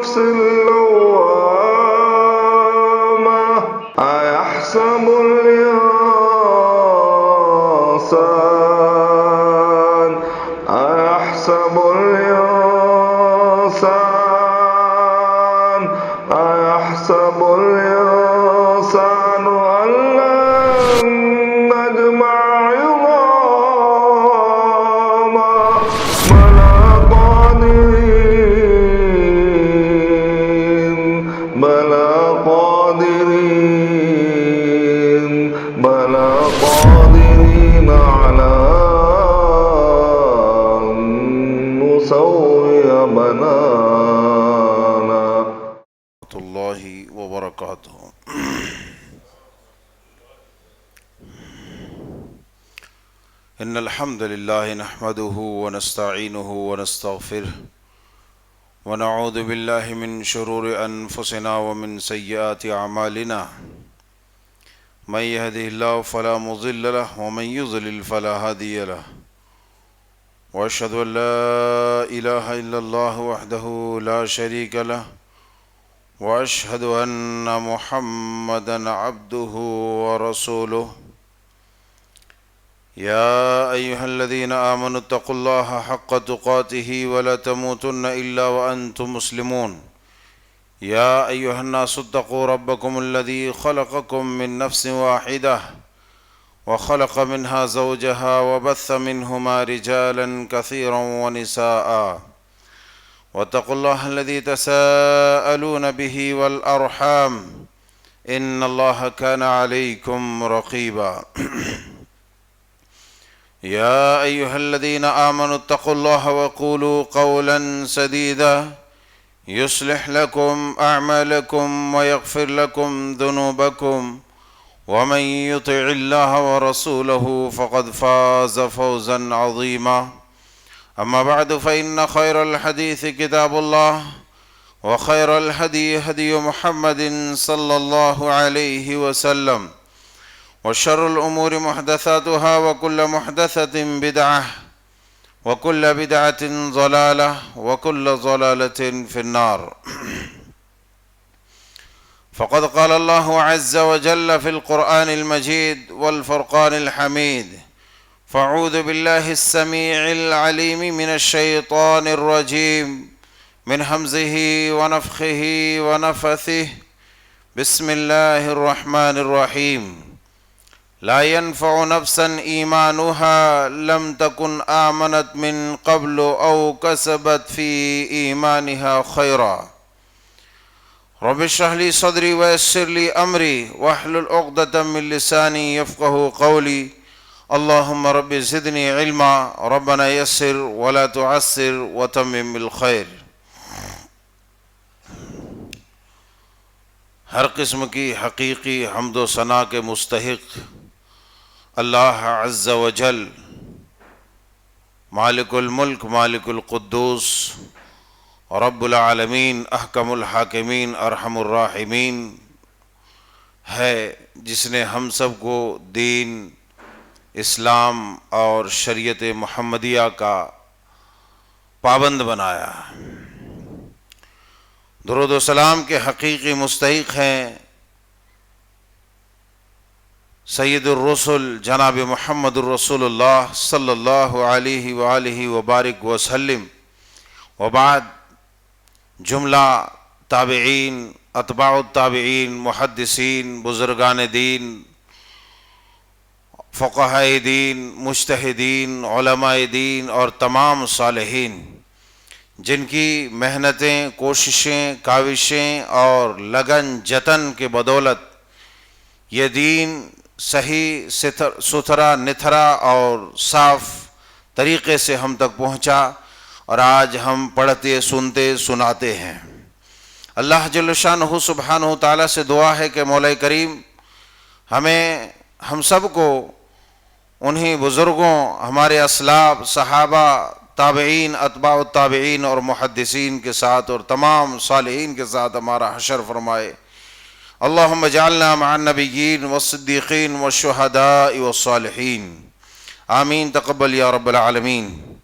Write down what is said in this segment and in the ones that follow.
النفس اللوامة أيحسب الإنسان أيحسب الإنسان أن لن نجمع عظاما بلى قادرين على أن نسوي بنانا. الله وبركاته. إن الحمد لله نحمده ونستعينه ونستغفره ونعوذ بالله من شرور أنفسنا ومن سيئات أعمالنا من يهده الله فلا مضل له ومن يضلل فلا هادي له وأشهد أن لا إله إلا الله وحده لا شريك له وأشهد أن محمدًا عبده ورسوله. يا أيها الذين آمنوا اتقوا الله حق تقاته ولا تموتن إلا وأنتم مسلمون. يا أيها الناس اتقوا ربكم الذي خلقكم من نفس واحدة وخلق منها زوجها وبث منهما رجالا كثيرا ونساء واتقوا الله الذي تساءلون به والأرحام إن الله كان عليكم رقيبا. يا أيها الذين آمنوا اتقوا الله وقولوا قولا سديدا يصلح لكم أعمالكم ويغفر لكم ذنوبكم ومن يطع الله ورسوله فقد فاز فوزا عظيما. أما بعد فإن خير الحديث كتاب الله وخير الهدي هدي محمد صلى الله عليه وسلم وشر الأمور محدثاتها وكل محدثة بدعة وكل بدعة ضلالة وكل ضلالة في النار. فقد قال الله عز وجل في القرآن المجيد والفرقان الحميد: فأعوذ بالله السميع العليم من الشيطان الرجيم من همزه ونفخه ونفثه. بسم الله الرحمن الرحيم. لا ينفع نفسا إيمانها لم تكن آمنت من قبل أو كسبت في إيمانها خيرا. رب اشرح لي صدري ويسر لي أمري واحلل عقدة من لساني يفقه قولي. اللهم رب زدني علما ربنا يسر ولا تعسر وتمم بالخير. ہر قسم کی حقیقی حمد و ثنا کے مستحق اللہ عز و جل، مالک الملک مالک القدوس رب العالمین احکم الحاکمین ارحم الراحمین ہے، جس نے ہم سب کو دین اسلام اور شریعت محمدیہ کا پابند بنایا. درود و سلام کے حقیقی مستحق ہیں سید الرسل جناب محمد الرسول اللہ صلی اللہ علیہ وآلہ وبارک وسلم. وبعد، جملہ تابعین، اتباع التابعین، محدثین، بزرگان دین، فقہاء دین، مجتہدین، علماء دین اور تمام صالحین جن کی محنتیں، کوششیں، کاوشیں اور لگن جتن کے بدولت یہ دین صحیح ستھرا نتھرا اور صاف طریقے سے ہم تک پہنچا، اور آج ہم پڑھتے سنتے سناتے ہیں. اللہ جل شانہ سبحانہ تعالیٰ سے دعا ہے کہ مولا کریم ہم سب کو انہی بزرگوں، ہمارے اسلاف، صحابہ، تابعین، اتباع التابعین اور محدثین کے ساتھ اور تمام صالحین کے ساتھ ہمارا حشر فرمائے. اللہم اجعلنا مع النبیین والصدیقین والشہداء والصالحین. آمین تقبل یا رب العالمین.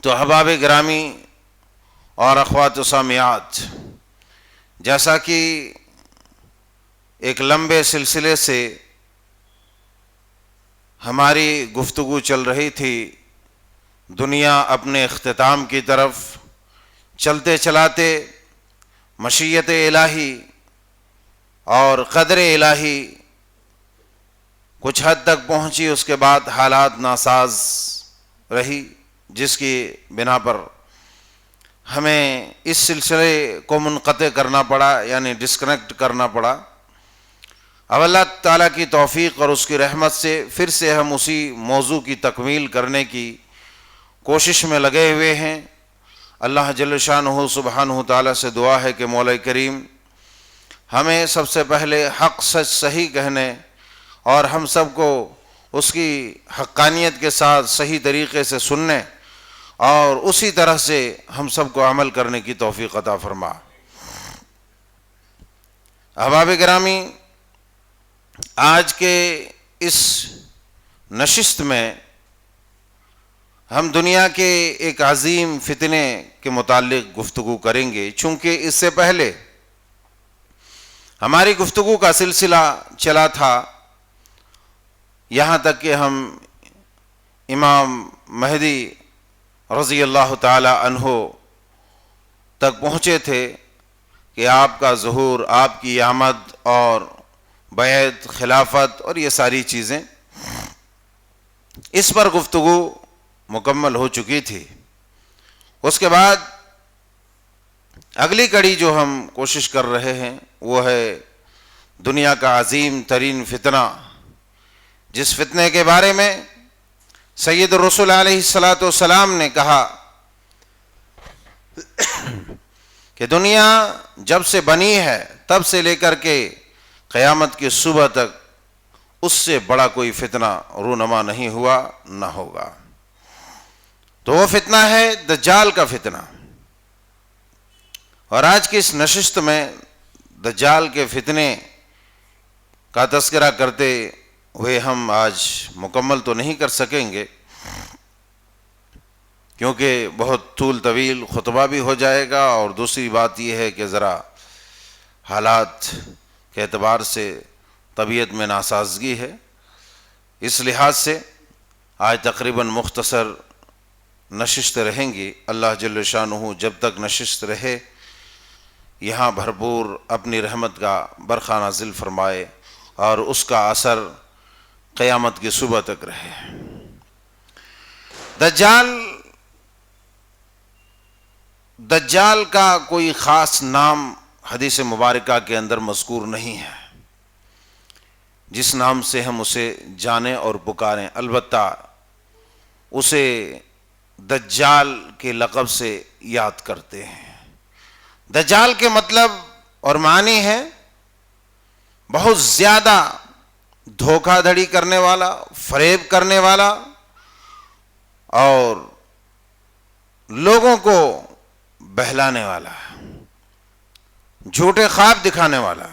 تو احباب گرامی اور اخوات و سامعات، جیسا کہ ایک لمبے سلسلے سے ہماری گفتگو چل رہی تھی، دنیا اپنے اختتام کی طرف چلتے چلاتے مشیت الہی اور قدر الہی کچھ حد تک پہنچی، اس کے بعد حالات ناساز رہی، جس کی بنا پر ہمیں اس سلسلے کو منقطع کرنا پڑا، یعنی ڈسکنیکٹ کرنا پڑا۔ اب اللہ تعالیٰ کی توفیق اور اس کی رحمت سے پھر سے ہم اسی موضوع کی تکمیل کرنے کی کوشش میں لگے ہوئے ہیں۔ اللہ جل شانہ سبحانہ تعالیٰ سے دعا ہے کہ مولا کریم ہمیں سب سے پہلے حق سچ صحیح کہنے اور ہم سب کو اس کی حقانیت کے ساتھ صحیح طریقے سے سننے اور اسی طرح سے ہم سب کو عمل کرنے کی توفیق عطا فرما۔ احباب گرامی، آج کے اس نشست میں ہم دنیا کے ایک عظیم فتنے کے متعلق گفتگو کریں گے، چونکہ اس سے پہلے ہماری گفتگو کا سلسلہ چلا تھا یہاں تک کہ ہم امام مہدی رضی اللہ تعالی عنہ تک پہنچے تھے کہ آپ کا ظہور، آپ کی آمد اور بیعت، خلافت اور یہ ساری چیزیں، اس پر گفتگو مکمل ہو چکی تھی۔ اس کے بعد اگلی کڑی جو ہم کوشش کر رہے ہیں وہ ہے دنیا کا عظیم ترین فتنہ، جس فتنے کے بارے میں سید الرسول علیہ الصلاۃ والسلام نے کہا کہ دنیا جب سے بنی ہے تب سے لے کر کے قیامت کی صبح تک اس سے بڑا کوئی فتنہ رونما نہیں ہوا، نہ ہوگا۔ تو وہ فتنہ ہے دجال کا فتنہ، اور آج کی اس نشست میں دجال کے فتنے کا تذکرہ کرتے ہوئے ہم آج مکمل تو نہیں کر سکیں گے، کیونکہ بہت طول طویل خطبہ بھی ہو جائے گا، اور دوسری بات یہ ہے کہ ذرا حالات کے اعتبار سے طبیعت میں ناسازگی ہے، اس لحاظ سے آج تقریباً مختصر نشست رہیں گی۔ اللہ جل شانہ جب تک نشست رہے یہاں بھرپور اپنی رحمت کا برقع نازل فرمائے اور اس کا اثر قیامت کی صبح تک رہے۔ دجال کا کوئی خاص نام حدیث مبارکہ کے اندر مذکور نہیں ہے جس نام سے ہم اسے جانیں اور پکاریں، البتہ اسے دجال کے لقب سے یاد کرتے ہیں۔ دجال کے مطلب اور معنی ہے بہت زیادہ دھوکہ دھڑی کرنے والا، فریب کرنے والا، اور لوگوں کو بہلانے والا، جھوٹے خواب دکھانے والا۔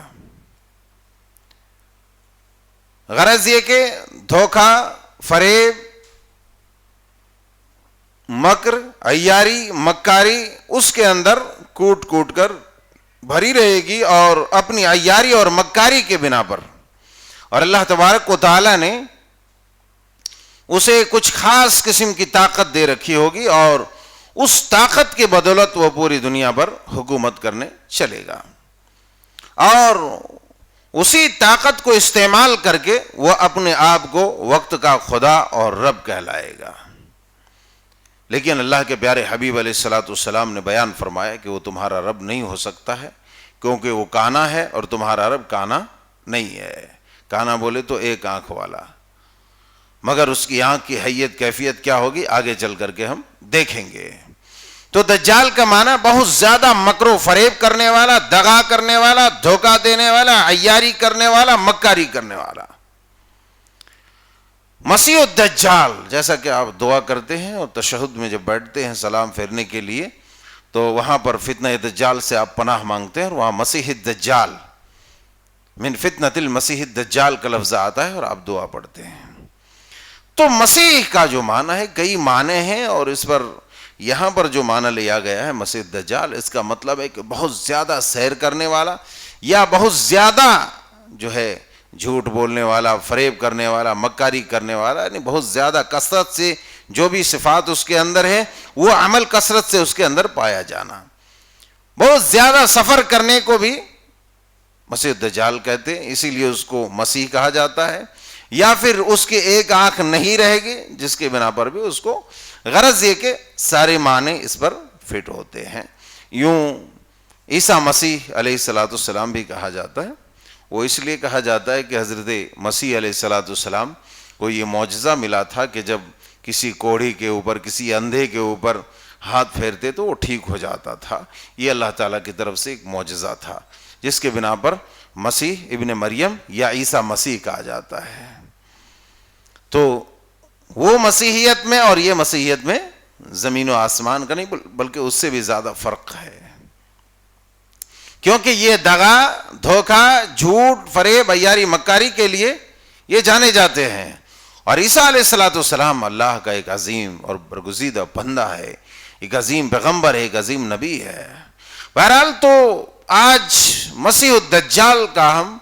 غرض یہ کہ دھوکہ، فریب، مکر، عیاری، مکاری اس کے اندر کوٹ کوٹ کر بھری رہے گی، اور اپنی عیاری اور مکاری کے بنا پر، اور اللہ تبارک و تعالی نے اسے کچھ خاص قسم کی طاقت دے رکھی ہوگی، اور اس طاقت کے بدولت وہ پوری دنیا پر حکومت کرنے چلے گا، اور اسی طاقت کو استعمال کر کے وہ اپنے آپ کو وقت کا خدا اور رب کہلائے گا۔ لیکن اللہ کے پیارے حبیب علیہ الصلاۃ والسلام نے بیان فرمایا کہ وہ تمہارا رب نہیں ہو سکتا ہے، کیونکہ وہ کانا ہے اور تمہارا رب کانا نہیں ہے۔ کانا بولے تو ایک آنکھ والا، مگر اس کی آنکھ کی حیت کیفیت کیا ہوگی آگے چل کر کے ہم دیکھیں گے۔ تو دجال کا معنی بہت زیادہ مکر و فریب کرنے والا، دغا کرنے والا، دھوکہ دینے والا، عیاری کرنے والا، مکاری کرنے والا۔ مسیح الدجال، جیسا کہ آپ دعا کرتے ہیں اور تشہد میں جب بیٹھتے ہیں سلام پھیرنے کے لیے تو وہاں پر فتنہ دجال سے آپ پناہ مانگتے ہیں، اور وہاں مسیح الدجال، من فتنۃ المسیح الدجال کا لفظ آتا ہے اور آپ دعا پڑھتے ہیں۔ تو مسیح کا جو معنی ہے، کئی معنی ہیں اور اس پر یہاں پر جو معنی لیا گیا ہے مسیح دجال، اس کا مطلب ہے کہ بہت زیادہ سیر کرنے والا یا بہت زیادہ جو ہے جھوٹ بولنے والا، فریب کرنے والا، مکاری کرنے والا، یعنی بہت زیادہ کثرت سے جو بھی صفات اس کے اندر ہے وہ عمل کثرت سے اس کے اندر پایا جانا. بہت زیادہ سفر کرنے کو بھی مسیح دجال کہتے ہیں، اسی لیے اس کو مسیح کہا جاتا ہے. یا پھر اس کی ایک آنکھ نہیں رہے گی، جس کے بنا پر بھی اس کو، غرض یہ کہ سارے معنی اس پر فٹ ہوتے ہیں. یوں عیسیٰ مسیح علیہ الصلوۃ والسلام بھی کہا جاتا ہے. وہ اس لیے کہا جاتا ہے کہ حضرت مسیح علیہ الصلوۃ والسلام کو یہ معجزہ ملا تھا کہ جب کسی کوڑھی کے اوپر، کسی اندھے کے اوپر ہاتھ پھیرتے تو وہ ٹھیک ہو جاتا تھا. یہ اللہ تعالیٰ کی طرف سے ایک معجزہ تھا، جس کے بنا پر مسیح ابن مریم یا عیسیٰ مسیح کہا جاتا ہے. تو وہ مسیحیت میں اور یہ مسیحیت میں زمین و آسمان کا نہیں، بلکہ اس سے بھی زیادہ فرق ہے. کیونکہ یہ دغا، دھوکہ، جھوٹ، فریب، عیاری، مکاری کے لیے یہ جانے جاتے ہیں. اور عیسیٰ علیہ الصلوۃ والسلام اللہ کا ایک عظیم اور برگزیدہ بندہ ہے، ایک عظیم پیغمبر ہے، ایک عظیم نبی ہے. بہرحال تو آج مسیح الدجال کا ہم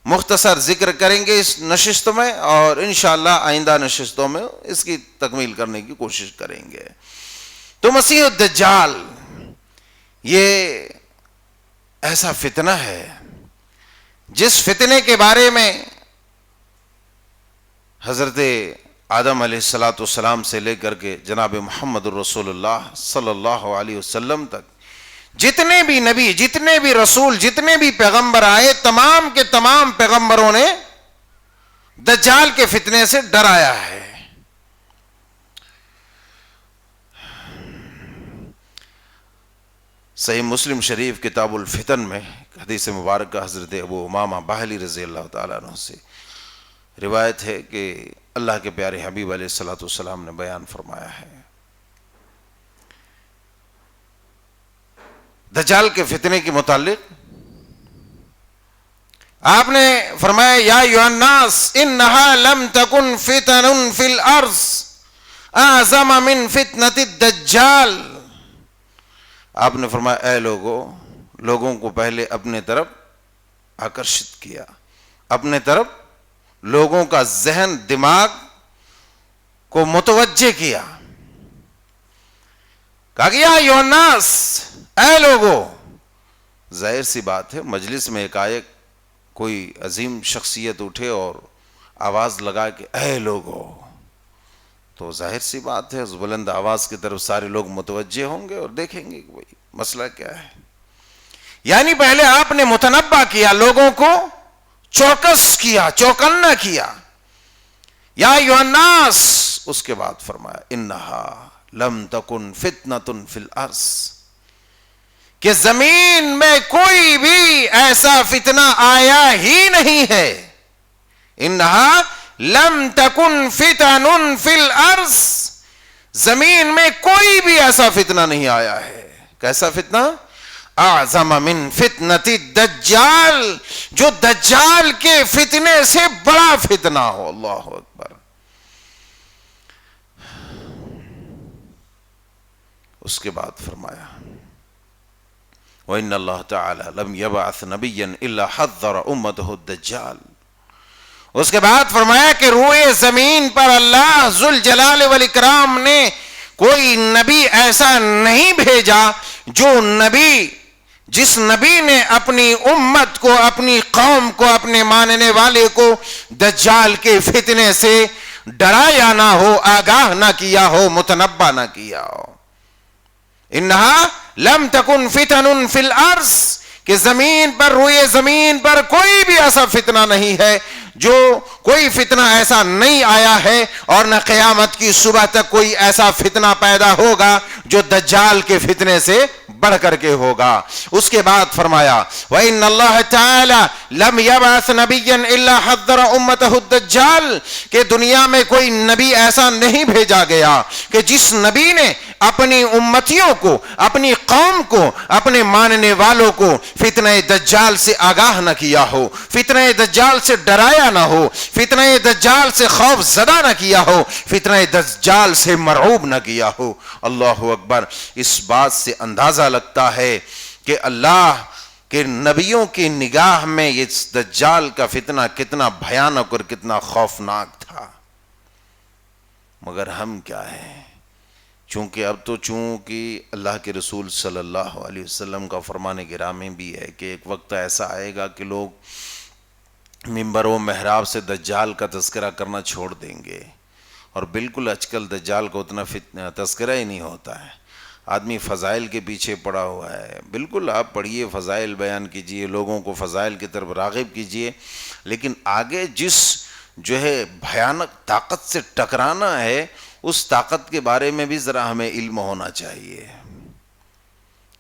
مختصر ذکر کریں گے اس نشست میں، اور انشاءاللہ آئندہ نشستوں میں اس کی تکمیل کرنے کی کوشش کریں گے. تو مسیح الدجال یہ ایسا فتنہ ہے جس فتنے کے بارے میں حضرت آدم علیہ الصلوۃ والسلام سے لے کر کے جناب محمد الرسول اللہ صلی اللہ علیہ وسلم تک جتنے بھی نبی، جتنے بھی رسول، جتنے بھی پیغمبر آئے، تمام کے تمام پیغمبروں نے دجال کے فتنے سے ڈرایا ہے. صحیح مسلم شریف کتاب الفتن میں حدیث مبارکہ حضرت ابو امامہ باہلی رضی اللہ تعالیٰ عنہ سے روایت ہے کہ اللہ کے پیارے حبیب علیہ الصلوۃ والسلام نے بیان فرمایا ہے، دجال کے فتنے کے متعلق آپ نے فرمایا، یا ایھا الناس انہا لم تکن فتن فی الارض اعظم من فتنۃ الدجال. آپ نے فرمایا، اے لوگوں کو پہلے اپنے طرف آکرشت کیا، اپنے طرف لوگوں کا ذہن، دماغ کو متوجہ کیا. کہا کہ یا ایھا الناس، اے لوگوں. ظاہر سی بات ہے مجلس میں ایک کوئی عظیم شخصیت اٹھے اور آواز لگا کہ اے لوگوں، تو ظاہر سی بات ہے اس بلند آواز کی طرف سارے لوگ متوجہ ہوں گے اور دیکھیں گے کہ بھائی مسئلہ کیا ہے. یعنی پہلے آپ نے متنبہ کیا، لوگوں کو چوکس کیا، چوکنا کیا. یا ایھا الناس، اس کے بعد فرمایا انہا لم تکن فتنۃ فی الارض، کہ زمین میں کوئی بھی ایسا فتنہ آیا ہی نہیں ہے. انہا لم تکن فتن فی الارض، زمین میں کوئی بھی ایسا فتنہ نہیں آیا ہے. کیسا فتنہ؟ اعظم من فتنۃ الدجال، جو دجال کے فتنے سے بڑا فتنہ ہو. اللہ اکبر. اس کے بعد فرمایا وَإِنَّ اللَّهَ تَعَالَى لَمْ يَبْعَثْ نَبِيًّا إِلَّا حَذَّرَ أُمَّتَهُ الدَّجَّالَ. اس کے بعد فرمایا کہ روئے زمین پر اللہ ذوالجلال والاکرام نے کوئی نبی ایسا نہیں بھیجا جو نبی، جس نبی نے اپنی امت کو، اپنی قوم کو، اپنے ماننے والے کو دجال کے فتنے سے ڈرایا نہ ہو، آگاہ نہ کیا ہو، متنبہ نہ کیا ہو. انہا لم تکن فتن فی الارض، کہ زمین پر، روئے زمین پر کوئی بھی ایسا فتنہ نہیں ہے، جو کوئی فتنہ ایسا نہیں آیا ہے، اور نہ قیامت کی صبح تک کوئی ایسا فتنہ پیدا ہوگا جو دجال کے فتنے سے بڑھ کر کے ہوگا. اس کے بعد فرمایا وَإِنَّ اللَّهَ تَعَالَى لَمْ يَبْعَثْ نَبِيًّا إِلَّا حَذَّرَ أُمَّتَهُ الدَّجَّالَ، کہ دنیا میں کوئی نبی ایسا نہیں بھیجا گیا کہ جس نبی نے اپنی امتیوں کو، اپنی قوم کو، اپنے ماننے والوں کو فتنہ دجال سے آگاہ نہ کیا ہو، فتنہ دجال سے ڈرایا نہ ہو، فتنہ دجال سے خوف زدہ نہ کیا ہو، فتنہ دجال سے مرعوب نہ کیا ہو۔ اللہ اکبر۔ اس بات سے اندازہ لگتا ہے کہ اللہ کہ نبیوں کی نگاہ میں یہ دجال کا فتنہ کتنا بھیانک اور کتنا خوفناک تھا، مگر ہم کیا ہیں؟ چونکہ اب تو چونکہ اللہ کے رسول صلی اللہ علیہ وسلم کا فرمان گرامی بھی ہے کہ ایک وقت ایسا آئے گا کہ لوگ منبر و محراب سے دجال کا تذکرہ کرنا چھوڑ دیں گے، اور بالکل آج کل دجال کو اتنا تذکرہ ہی نہیں ہوتا ہے، آدمی فضائل کے پیچھے پڑا ہوا ہے۔ بالکل آپ پڑھیے، فضائل بیان کیجئے، لوگوں کو فضائل کی طرف راغب کیجئے، لیکن آگے جس جو ہے بھیانک طاقت سے ٹکرانا ہے، اس طاقت کے بارے میں بھی ذرا ہمیں علم ہونا چاہیے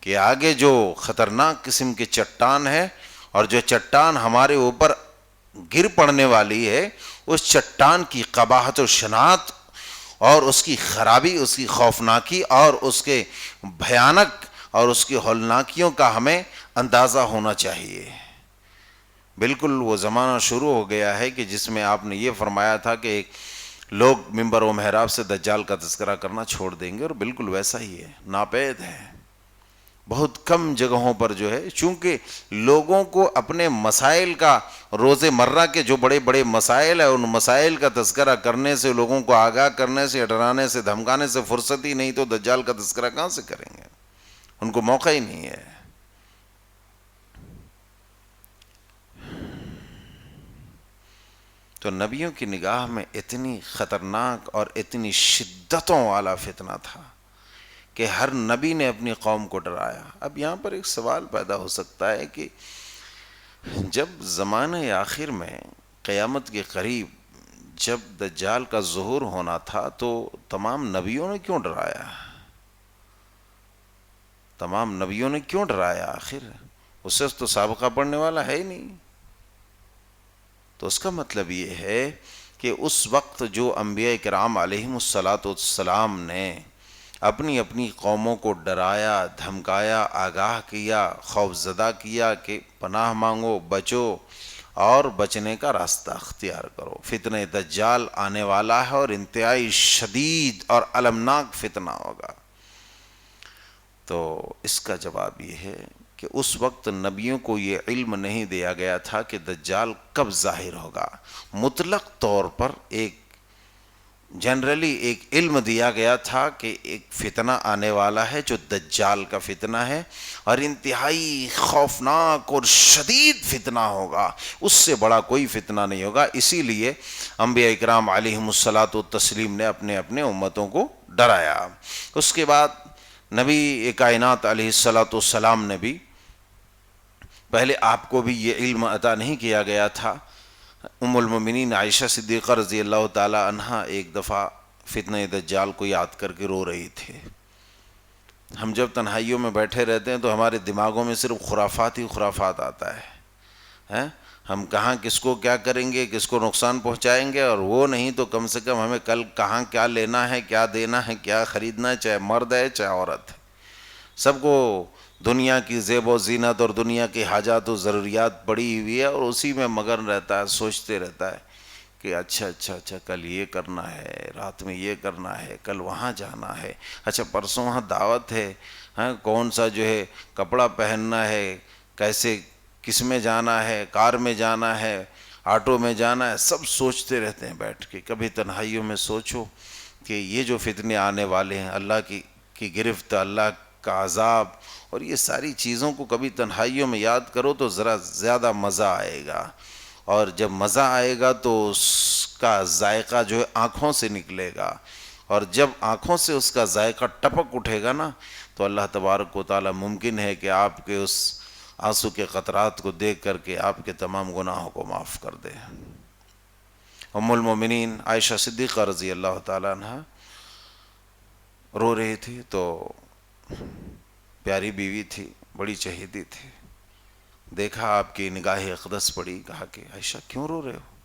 کہ آگے جو خطرناک قسم کے چٹان ہے، اور جو چٹان ہمارے اوپر گر پڑنے والی ہے، اس چٹان کی قباحت و شناعت اور اس کی خرابی، اس کی خوفناکی اور اس کے بھیانک اور اس کی ہولناکیوں کا ہمیں اندازہ ہونا چاہیے۔ بالکل وہ زمانہ شروع ہو گیا ہے کہ جس میں آپ نے یہ فرمایا تھا کہ لوگ منبر و محراب سے دجال کا تذکرہ کرنا چھوڑ دیں گے، اور بالکل ویسا ہی ہے، ناپید ہے۔ بہت کم جگہوں پر جو ہے، چونکہ لوگوں کو اپنے مسائل کا، روز مرہ کے جو بڑے بڑے مسائل ہیں، ان مسائل کا تذکرہ کرنے سے، لوگوں کو آگاہ کرنے سے، ڈرانے سے، دھمکانے سے فرصت ہی نہیں، تو دجال کا تذکرہ کہاں سے کریں گے؟ ان کو موقع ہی نہیں ہے۔ تو نبیوں کی نگاہ میں اتنی خطرناک اور اتنی شدتوں والا فتنہ تھا کہ ہر نبی نے اپنی قوم کو ڈرایا۔ اب یہاں پر ایک سوال پیدا ہو سکتا ہے کہ جب زمانے آخر میں قیامت کے قریب جب دجال کا ظہور ہونا تھا، تو تمام نبیوں نے کیوں ڈرایا؟ تمام نبیوں نے کیوں ڈرایا؟ آخر اس سے تو سابقہ پڑھنے والا ہے ہی نہیں۔ تو اس کا مطلب یہ ہے کہ اس وقت جو انبیاء کرام علیہم السلام نے اپنی اپنی قوموں کو ڈرایا، دھمکایا، آگاہ کیا، خوف زدہ کیا کہ پناہ مانگو، بچو اور بچنے کا راستہ اختیار کرو، فتنہ دجال آنے والا ہے اور انتہائی شدید اور المناک فتنہ ہوگا۔ تو اس کا جواب یہ ہے کہ اس وقت نبیوں کو یہ علم نہیں دیا گیا تھا کہ دجال کب ظاہر ہوگا۔ مطلق طور پر ایک جنرلی ایک علم دیا گیا تھا کہ ایک فتنہ آنے والا ہے جو دجال کا فتنہ ہے، اور انتہائی خوفناک اور شدید فتنہ ہوگا، اس سے بڑا کوئی فتنہ نہیں ہوگا۔ اسی لیے انبیاء اکرام علیہم الصلاۃ والتسلیم نے اپنے اپنے امتوں کو ڈرایا۔ اس کے بعد نبی کائنات علیہ الصلاۃ والسلام نے بھی، پہلے آپ کو بھی یہ علم عطا نہیں کیا گیا تھا۔ ام المومنین عائشہ صدیقہ رضی اللہ تعالی عنہا ایک دفعہ فتنہ دجال کو یاد کر کے رو رہی تھے۔ ہم جب تنہائیوں میں بیٹھے رہتے ہیں تو ہمارے دماغوں میں صرف خرافات ہی خرافات آتا ہے، ہم کہاں کس کو کیا کریں گے، کس کو نقصان پہنچائیں گے، اور وہ نہیں تو کم سے کم ہمیں کل کہاں کیا لینا ہے، کیا دینا ہے، کیا خریدنا ہے، چاہے مرد ہے چاہے عورت ہے، سب کو دنیا کی زیب و زینت اور دنیا کی حاجات و ضروریات پڑی ہوئی ہے، اور اسی میں مگن رہتا ہے، سوچتے رہتا ہے کہ اچھا کل یہ کرنا ہے، رات میں یہ کرنا ہے، کل وہاں جانا ہے، اچھا پرسوں وہاں دعوت ہے، کون سا جو ہے کپڑا پہننا ہے، کیسے کس میں جانا ہے، کار میں جانا ہے، آٹو میں جانا ہے، سب سوچتے رہتے ہیں بیٹھ کے۔ کبھی تنہائیوں میں سوچو کہ یہ جو فتنے آنے والے ہیں، اللہ کی گرفت، اللہ کا عذاب، اور یہ ساری چیزوں کو کبھی تنہائیوں میں یاد کرو تو ذرا زیادہ مزہ آئے گا، اور جب مزہ آئے گا تو اس کا ذائقہ جو ہے آنکھوں سے نکلے گا، اور جب آنکھوں سے اس کا ذائقہ ٹپک اٹھے گا نا، تو اللہ تبارک و تعالی ممکن ہے کہ آپ کے اس آنسو کے قطرات کو دیکھ کر کے آپ کے تمام گناہوں کو معاف کر دے۔ ام المومنین عائشہ صدیقہ رضی اللہ تعالی عنہ رو رہی تھی، تو پیاری بیوی تھی، بڑی چہیتی تھی، دیکھا آپ کی نگاہ اقدس پڑی، کہا کہ عائشہ کیوں رو رہے ہو؟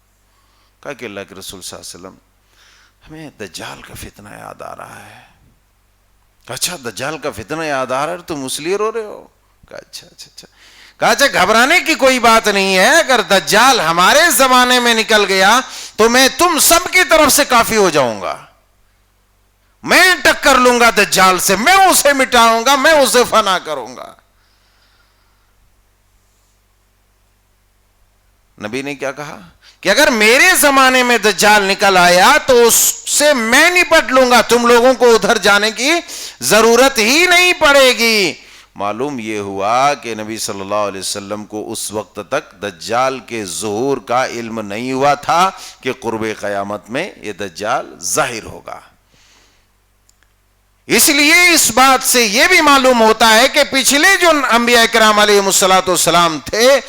کہا کہ اللہ کے رسول صلی اللہ علیہ وسلم، ہمیں دجال کا فتنہ یاد آ رہا ہے۔ اچھا دجال کا فتنہ یاد آ رہا ہے تم اس لیے رو رہے ہو؟ کہا اچھا اچھا اچھا. کہا اچھا گھبرانے کی کوئی بات نہیں ہے، اگر دجال ہمارے زمانے میں نکل گیا تو میں تم سب کی طرف سے کافی ہو جاؤں گا، میں ٹکر لوں گا دجال سے، میں اسے مٹاؤں گا، میں اسے فنا کروں گا. نبی نے کیا کہا کہ اگر میرے زمانے میں دجال نکل آیا تو اس سے میں نپٹ لوں گا، تم لوگوں کو ادھر جانے کی ضرورت ہی نہیں پڑے گی. معلوم یہ ہوا کہ نبی صلی اللہ علیہ وسلم کو اس وقت تک دجال کے ظہور کا علم نہیں ہوا تھا کہ قرب قیامت میں یہ دجال ظاہر ہوگا. اس لیے اس بات سے یہ بھی معلوم ہوتا ہے کہ پچھلے جو انبیاء کرام علیہ الصلوۃ والسلام تھے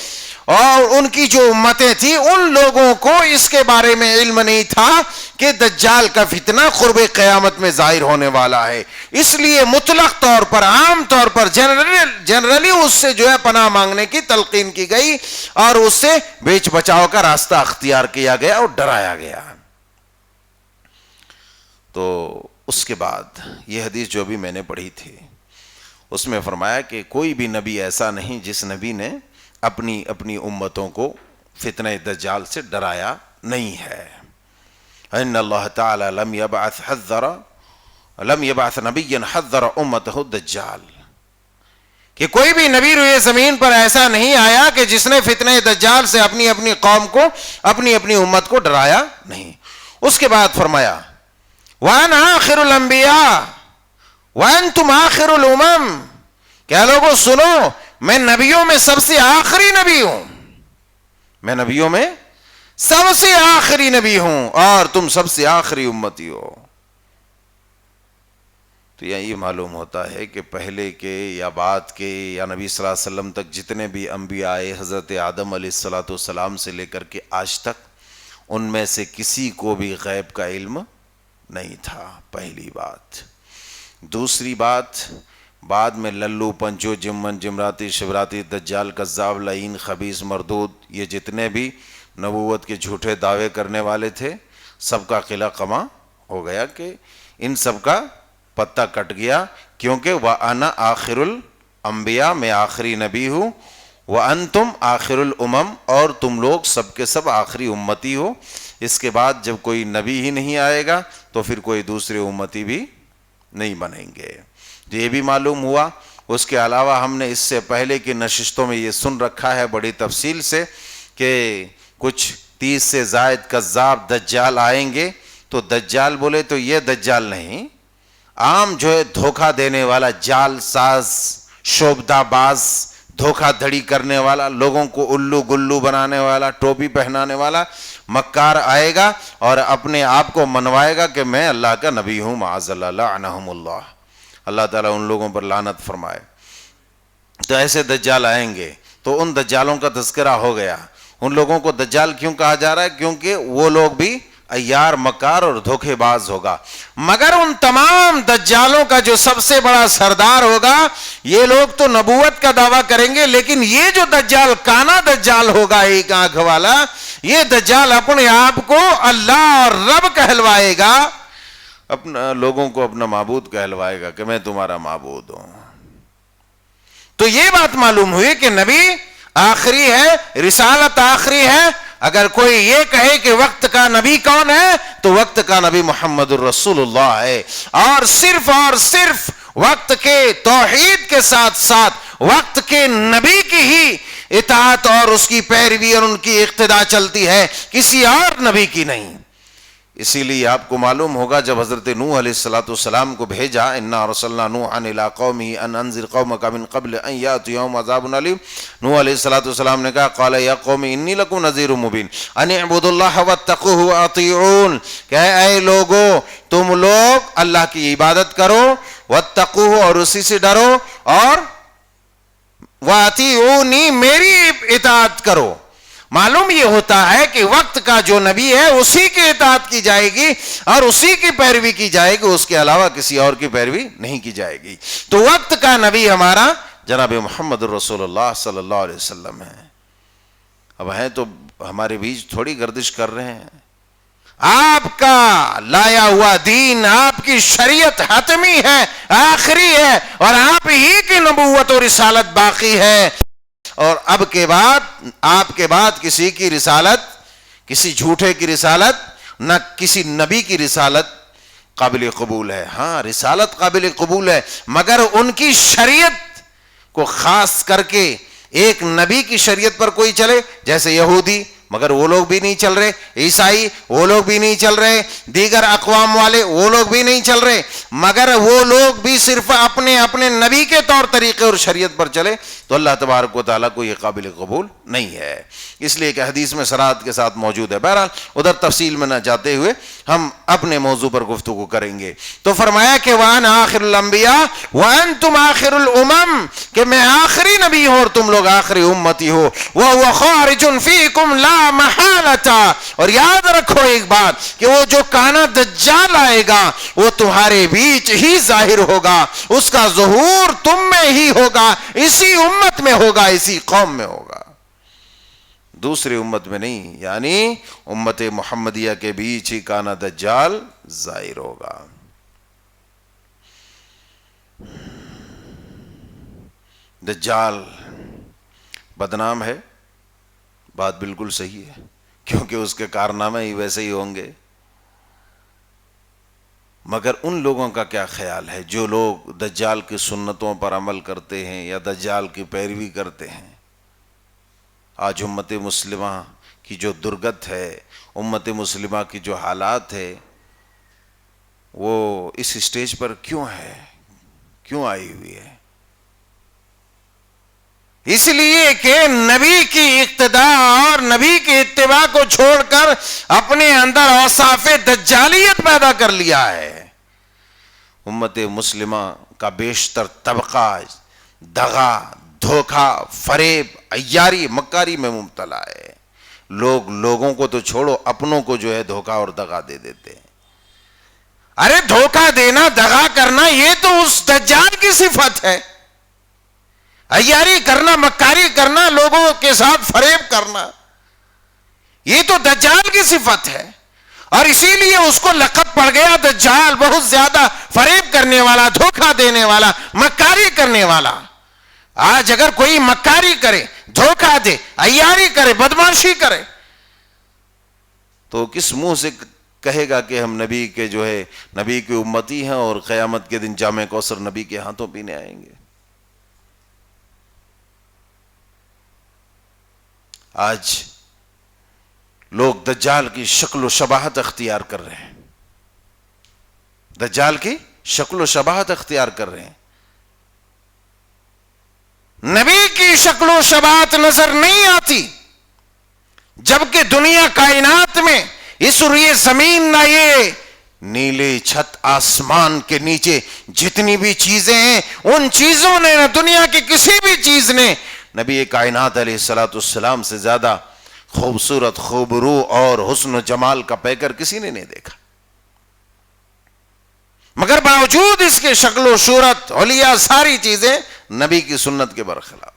اور ان کی جو امتیں تھیں، ان لوگوں کو اس کے بارے میں علم نہیں تھا کہ دجال کا فتنہ قرب قیامت میں ظاہر ہونے والا ہے. اس لیے مطلق طور پر، عام طور پر جنرلی اس سے جو ہے پناہ مانگنے کی تلقین کی گئی اور اس سے بیچ بچاؤ کا راستہ اختیار کیا گیا اور ڈرایا گیا. تو اس کے بعد یہ حدیث جو بھی میں نے پڑھی تھی اس میں فرمایا کہ کوئی بھی نبی ایسا نہیں جس نبی نے اپنی امتوں کو فتنہ دجال سے ڈرایا نہیں ہے. ان اللہ تعالی لم یبعث نبیا حذر امته الدجال، کہ کوئی بھی نبی روئے زمین پر ایسا نہیں آیا کہ جس نے فتنہ دجال سے اپنی قوم کو، اپنی امت کو ڈرایا نہیں. اس کے بعد فرمایا وَأَنَا آخِرُ الْأَنْبِيَاءِ وَأَنْتُمْ آخِرُ الْأُمَمِ، کیا لوگوں سنو، میں نبیوں میں سب سے آخری نبی ہوں، میں نبیوں میں سب سے آخری نبی ہوں اور تم سب سے آخری امتی ہو. تو یہ معلوم ہوتا ہے کہ پہلے کے یا بعد کے یا نبی صلی اللہ علیہ وسلم تک جتنے بھی انبیاء آئے، حضرت آدم علیہ الصلوۃ والسلام سے لے کر کے آج تک، ان میں سے کسی کو بھی غیب کا علم نہیں تھا. پہلی بات. دوسری بات، بعد میں للو پنچو جمن جمراتی شبراتی دجال کذاب لعین خبیث مردود، یہ جتنے بھی نبوت کے جھوٹے دعوے کرنے والے تھے، سب کا قلع قمع ہو گیا کہ ان سب کا پتہ کٹ گیا. کیونکہ وَأَنَا آخِرُ الْأَنْبِيَاء، میں آخری نبی ہوں، وَأَنْتُمْ آخِرُ الْأُمَمْ، اور تم لوگ سب کے سب آخری امتی ہو. اس کے بعد جب کوئی نبی ہی نہیں آئے گا تو پھر کوئی دوسرے امتی بھی نہیں بنیں گے. تو یہ بھی معلوم ہوا. اس کے علاوہ ہم نے اس سے پہلے کی نشستوں میں یہ سن رکھا ہے بڑی تفصیل سے کہ کچھ 30 سے زائد کذاب دجال آئیں گے. تو دجال بولے تو یہ دجال نہیں، عام جو ہے دھوکہ دینے والا، جال ساز، شوبدہ باز، دھوکہ دھڑی کرنے والا، لوگوں کو الو گلو بنانے والا، ٹوپی پہنانے والا مکار آئے گا اور اپنے آپ کو منوائے گا کہ میں اللہ کا نبی ہوں. معاذ اللہ، لعنہم اللہ، اللہ تعالیٰ ان لوگوں پر لعنت فرمائے. تو ایسے دجال آئیں گے. تو ان دجالوں کا تذکرہ ہو گیا. ان لوگوں کو دجال کیوں کہا جا رہا ہے؟ کیونکہ وہ لوگ بھی عیار، مکار اور دھوکے باز ہوگا. مگر ان تمام دجالوں کا جو سب سے بڑا سردار ہوگا، یہ لوگ تو نبوت کا دعویٰ کریں گے، لیکن یہ جو دجال کانا دجال ہوگا، ایک آنکھ والا، یہ دجال اپنے آپ کو اللہ اور رب کہلوائے گا، اپنا لوگوں کو اپنا معبود کہلوائے گا کہ میں تمہارا معبود ہوں. تو یہ بات معلوم ہوئی کہ نبی آخری ہے، رسالت آخری ہے. اگر کوئی یہ کہے کہ وقت کا نبی کون ہے تو وقت کا نبی محمد الرسول اللہ ہے، اور صرف وقت کے توحید کے ساتھ ساتھ وقت کے نبی کی ہی اطاعت اور اس کی پیروی اور ان کی اقتداء چلتی ہے، کسی اور نبی کی نہیں. اسی لیے آپ کو معلوم ہوگا جب حضرت نوح علیہ السلام کو بھیجا، انا ارسلنا نوحا الی قومه ان انذر قومک من قبل ان یاتوا یوم عذاب علیم، نوح علیہ السلام نے کہا قال یا قوم انی لکم نذیر مبین ان اعبدوا اللہ واتقوہ واطیعون، کہ اے لوگو تم لوگ اللہ کی عبادت کرو، واتقوہ اور اسی سے ڈرو، اور واطیعونی میری اطاعت کرو. معلوم یہ ہوتا ہے کہ وقت کا جو نبی ہے اسی کی اطاعت کی جائے گی اور اسی کی پیروی کی جائے گی، اس کے علاوہ کسی اور کی پیروی نہیں کی جائے گی. تو وقت کا نبی ہمارا جناب محمد الرسول اللہ صلی اللہ علیہ وسلم ہے. اب ہیں تو ہمارے بیچ تھوڑی گردش کر رہے ہیں. آپ کا لایا ہوا دین، آپ کی شریعت حتمی ہے، آخری ہے، اور آپ ہی کی نبوت اور رسالت باقی ہے، اور اب کے بعد آپ کے بعد کسی کی رسالت، کسی جھوٹے کی رسالت، نہ کسی نبی کی رسالت قابل قبول ہے۔ ہاں رسالت قابل قبول ہے، مگر ان کی شریعت کو خاص کر کے ایک نبی کی شریعت پر کوئی چلے، جیسے یہودی، مگر وہ لوگ بھی نہیں چل رہے، عیسائی وہ لوگ بھی نہیں چل رہے، دیگر اقوام والے وہ لوگ بھی نہیں چل رہے، مگر وہ لوگ بھی صرف اپنے اپنے نبی کے طور طریقے اور شریعت پر چلے، تو اللہ تبارک و تعالیٰ کو یہ قابل قبول نہیں ہے۔ اس لیے کہ حدیث میں صراحت کے ساتھ موجود ہے۔ بہرحال ادھر تفصیل میں نہ جاتے ہوئے ہم اپنے موضوع پر گفتگو کریں گے۔ تو فرمایا کہ وَأَنَا آخِرُ الْأَنْبِيَاءِ وَأَنْتُمْ آخِرُ الْأُمَمِ، کہ میں آخری نبی ہوں اور تم لوگ آخری امتی ہو۔ وَهُوَ خَارِجٌ فِيكُمْ لَا مَحَالَةَ، اور یاد رکھو ایک بات کہ وہ جو کانا دجال آئے گا وہ تمہارے بیچ ہی ظاہر ہوگا، اس کا ظہور تم میں ہی ہوگا، اسی امت میں ہوگا، اسی قوم میں ہوگا، دوسری امت میں نہیں، یعنی امت محمدیہ کے بیچ ہی کانا دجال ظاہر ہوگا۔ دجال بدنام ہے، بات بالکل صحیح ہے، کیونکہ اس کے کارنامے ہی ویسے ہی ہوں گے، مگر ان لوگوں کا کیا خیال ہے جو لوگ دجال کی سنتوں پر عمل کرتے ہیں یا دجال کی پیروی کرتے ہیں؟ آج امت مسلمہ کی جو درگت ہے، امت مسلمہ کی جو حالات ہے، وہ اس سٹیج پر کیوں ہے، کیوں آئی ہوئی ہے؟ اس لیے کہ نبی کی اقتداء اور نبی کی اتباع کو چھوڑ کر اپنے اندر اوصاف دجالیت پیدا کر لیا ہے۔ امت مسلمہ کا بیشتر طبقہ دغا، دھوکہ، فریب، عیاری، مکاری میں مبتلا ہے۔ لوگ لوگوں کو تو چھوڑو، اپنوں کو جو ہے دھوکہ اور دغا دے دیتے ہیں۔ ارے دھوکہ دینا، دغا کرنا، یہ تو اس دجال کی صفت ہے۔ عیاری کرنا، مکاری کرنا، لوگوں کے ساتھ فریب کرنا، یہ تو دجال کی صفت ہے، اور اسی لیے اس کو لقب پڑ گیا دجال، بہت زیادہ فریب کرنے والا، دھوکہ دینے والا، مکاری کرنے والا۔ آج اگر کوئی مکاری کرے، دھوکہ دے، عیاری کرے، بدماشی کرے، تو کس منہ سے کہے گا کہ ہم نبی کے جو ہے نبی کی امتی ہیں اور قیامت کے دن جام کوثر نبی کے ہاتھوں پینے آئیں گے؟ آج لوگ دجال کی شکل و شباہت اختیار کر رہے ہیں، دجال کی شکل و شباہت اختیار کر رہے ہیں، نبی کی شکل و شباہت نظر نہیں آتی، جبکہ دنیا کائنات میں اس روئے زمین نہ یہ نیلے چھت آسمان کے نیچے جتنی بھی چیزیں ہیں، ان چیزوں نے، نہ دنیا کی کسی بھی چیز نے نبی کائنات علیہ الصلوۃ والسلام سے زیادہ خوبصورت، خوبرو اور حسن و جمال کا پیکر کسی نے نہیں دیکھا، مگر باوجود اس کے شکل و صورت، حلیہ، ساری چیزیں نبی کی سنت کے برخلاف،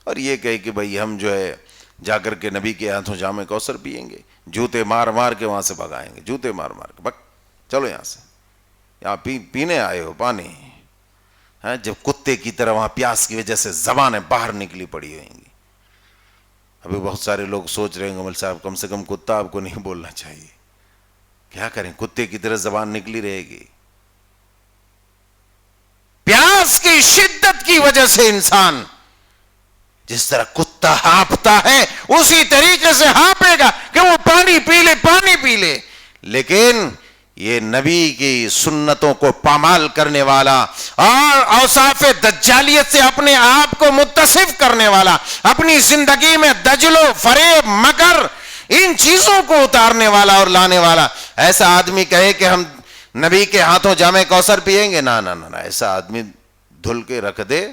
اور یہ کہے کہ بھئی ہم جو ہے جا کر کے نبی کے ہاتھوں جام کوثر پیئیں گے، جوتے مار مار کے وہاں سے بھگائیں گے، جوتے مار مار کے بک چلو یہاں سے، یہاں پینے آئے ہو پانی، جب کتے کی طرح وہاں پیاس کی وجہ سے زبانیں باہر نکلی پڑی ہوئیں گی۔ ابھی بہت سارے لوگ سوچ رہے ہیں مول صاحب کم سے کم کتا آپ کو نہیں بولنا چاہیے، کیا کریں، کتے کی طرح زبان نکلی رہے گی۔ پیاس کی شدت کی وجہ سے انسان جس طرح کتا ہانپتا ہے اسی طریقے سے ہانپے گا کہ وہ پانی پی لے، پانی پی لے، لیکن یہ نبی کی سنتوں کو پامال کرنے والا اور اوصاف دجالیت سے اپنے آپ کو متصف کرنے والا، اپنی زندگی میں دجل و فریب، مکر، ان چیزوں کو اتارنے والا اور لانے والا ایسا آدمی کہے کہ ہم نبی کے ہاتھوں جام کوثر پیئیں گے، نہ نہ نہ، ایسا آدمی دھل کے رکھ دے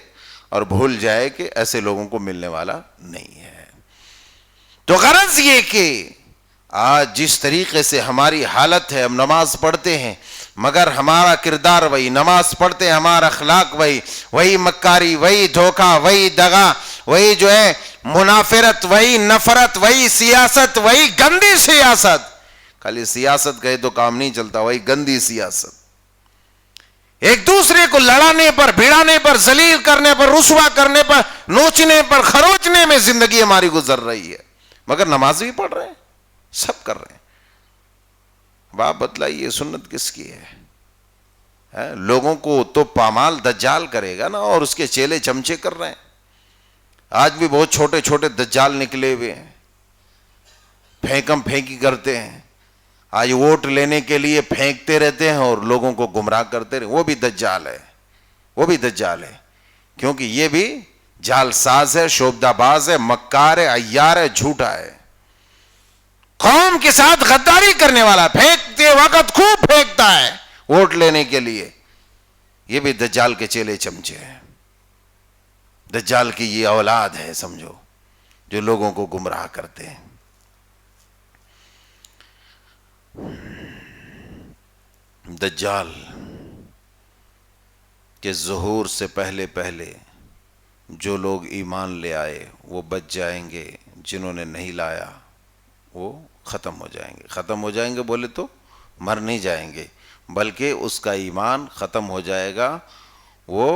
اور بھول جائے کہ ایسے لوگوں کو ملنے والا نہیں ہے۔ تو غرض یہ کہ آج جس طریقے سے ہماری حالت ہے، ہم نماز پڑھتے ہیں مگر ہمارا کردار وہی، نماز پڑھتے ہیں ہمارا اخلاق وہی مکاری، وہی دھوکہ، وہی دغا، وہی جو ہے منافرت، وہی نفرت، وہی سیاست، وہی گندی سیاست، خالی سیاست کہے تو کام نہیں چلتا, وہی گندی سیاست, ایک دوسرے کو لڑانے پر, بھڑانے پر, ذلیل کرنے پر, رسوا کرنے پر, نوچنے پر, خروچنے میں زندگی ہماری گزر رہی ہے. مگر نماز بھی پڑھ رہے ہیں, سب کر رہے ہیں. باپ بتلائیے سنت کس کی ہے؟ لوگوں کو تو پامال دجال کرے گا نا, اور اس کے چیلے چمچے کر رہے ہیں. آج بھی بہت چھوٹے چھوٹے دجال نکلے ہوئے ہیں, پھینکم پھینکی کرتے ہیں. آج ووٹ لینے کے لیے پھینکتے رہتے ہیں اور لوگوں کو گمراہ کرتے رہے. وہ بھی دجال ہے, وہ بھی دجال ہے, کیونکہ یہ بھی جال ساز ہے, شوبدہ باز ہے, مکار ہے, عیار ہے, جھوٹا ہے, قوم کے ساتھ غداری کرنے والا, پھینکتے وقت خوب پھینکتا ہے ووٹ لینے کے لیے. یہ بھی دجال کے چیلے چمچے ہیں, دجال کی یہ اولاد ہے سمجھو, جو لوگوں کو گمراہ کرتے ہیں. دجال کے ظہور سے پہلے پہلے جو لوگ ایمان لے آئے وہ بچ جائیں گے, جنہوں نے نہیں لایا وہ ختم ہو جائیں گے. ختم ہو جائیں گے بولے تو مر نہیں جائیں گے, بلکہ اس کا ایمان ختم ہو جائے گا. وہ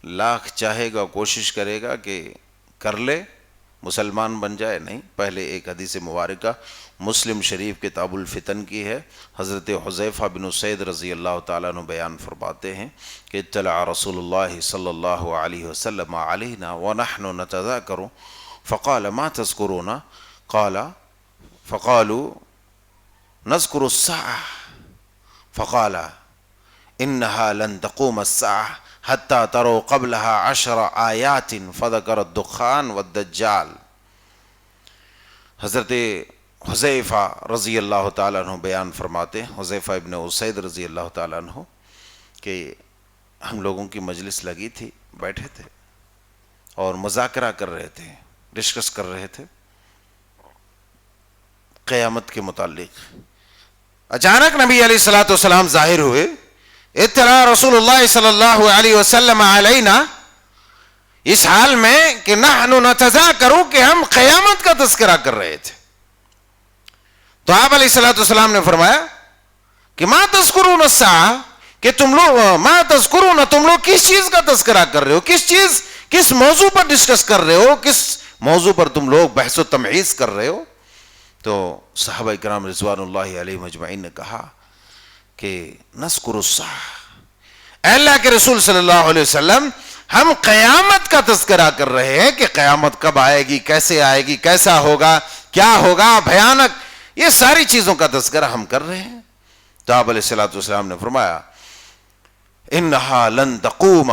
لاکھ چاہے گا, کوشش کرے گا کہ کر لے, مسلمان بن جائے, نہیں. پہلے ایک حدیث مبارکہ مسلم شریف کتاب الفتن کی ہے. حضرت حذیفہ بن اسید رضی اللہ تعالیٰ عنہ بیان فرماتے ہیں کہ اطلع رسول اللہ صلی اللہ علیہ وسلم علینا ونحن نتذاکر فقال ما تذکرون قال فقالوا نذکر الساعة فقال انها لن تقوم الساعة حتى تروا قبلها 10 آیات فذکر الدخان والدجال. حضرت حذیفہ رضی اللہ تعالیٰ عنہ بیان فرماتے ہیں, حذیفہ ابن اسید رضی اللہ تعالیٰ عنہ, کہ ہم لوگوں کی مجلس لگی تھی, بیٹھے تھے اور مذاکرہ کر رہے تھے, ڈسکس کر رہے تھے قیامت کے متعلق. اچانک نبی علیہ الصلوۃ والسلام ظاہر ہوئے. اطلاع رسول اللہ صلی اللہ علیہ وسلم علینا, اس حال میں کہ نحن نتذاکر, کہ ہم قیامت کا تذکرہ کر رہے تھے. تو آپ علیہ الصلوۃ والسلام نے فرمایا کہ ما تذکرون الساعہ, کہ تم لوگ ما تذکرون, تم لوگ کس چیز کا تذکرہ کر رہے ہو, کس چیز, کس موضوع پر ڈسکس کر رہے ہو, کس موضوع پر تم لوگ بحث و تمحیص کر رہے ہو. تو صحابہ کرام رضوان اللہ علیہ مجمعین نے کہا کہ نذکر الساعہ, اے اللہ کے رسول صلی اللہ علیہ وسلم, ہم قیامت کا تذکرہ کر رہے ہیں کہ قیامت کب آئے گی, کیسے آئے گی, کیسا ہوگا, کیا ہوگا, بھیانک, یہ ساری چیزوں کا تذکرہ ہم کر رہے ہیں. تو آپ علیہ الصلوۃ والسلام نے فرمایا انہا لن تقوم,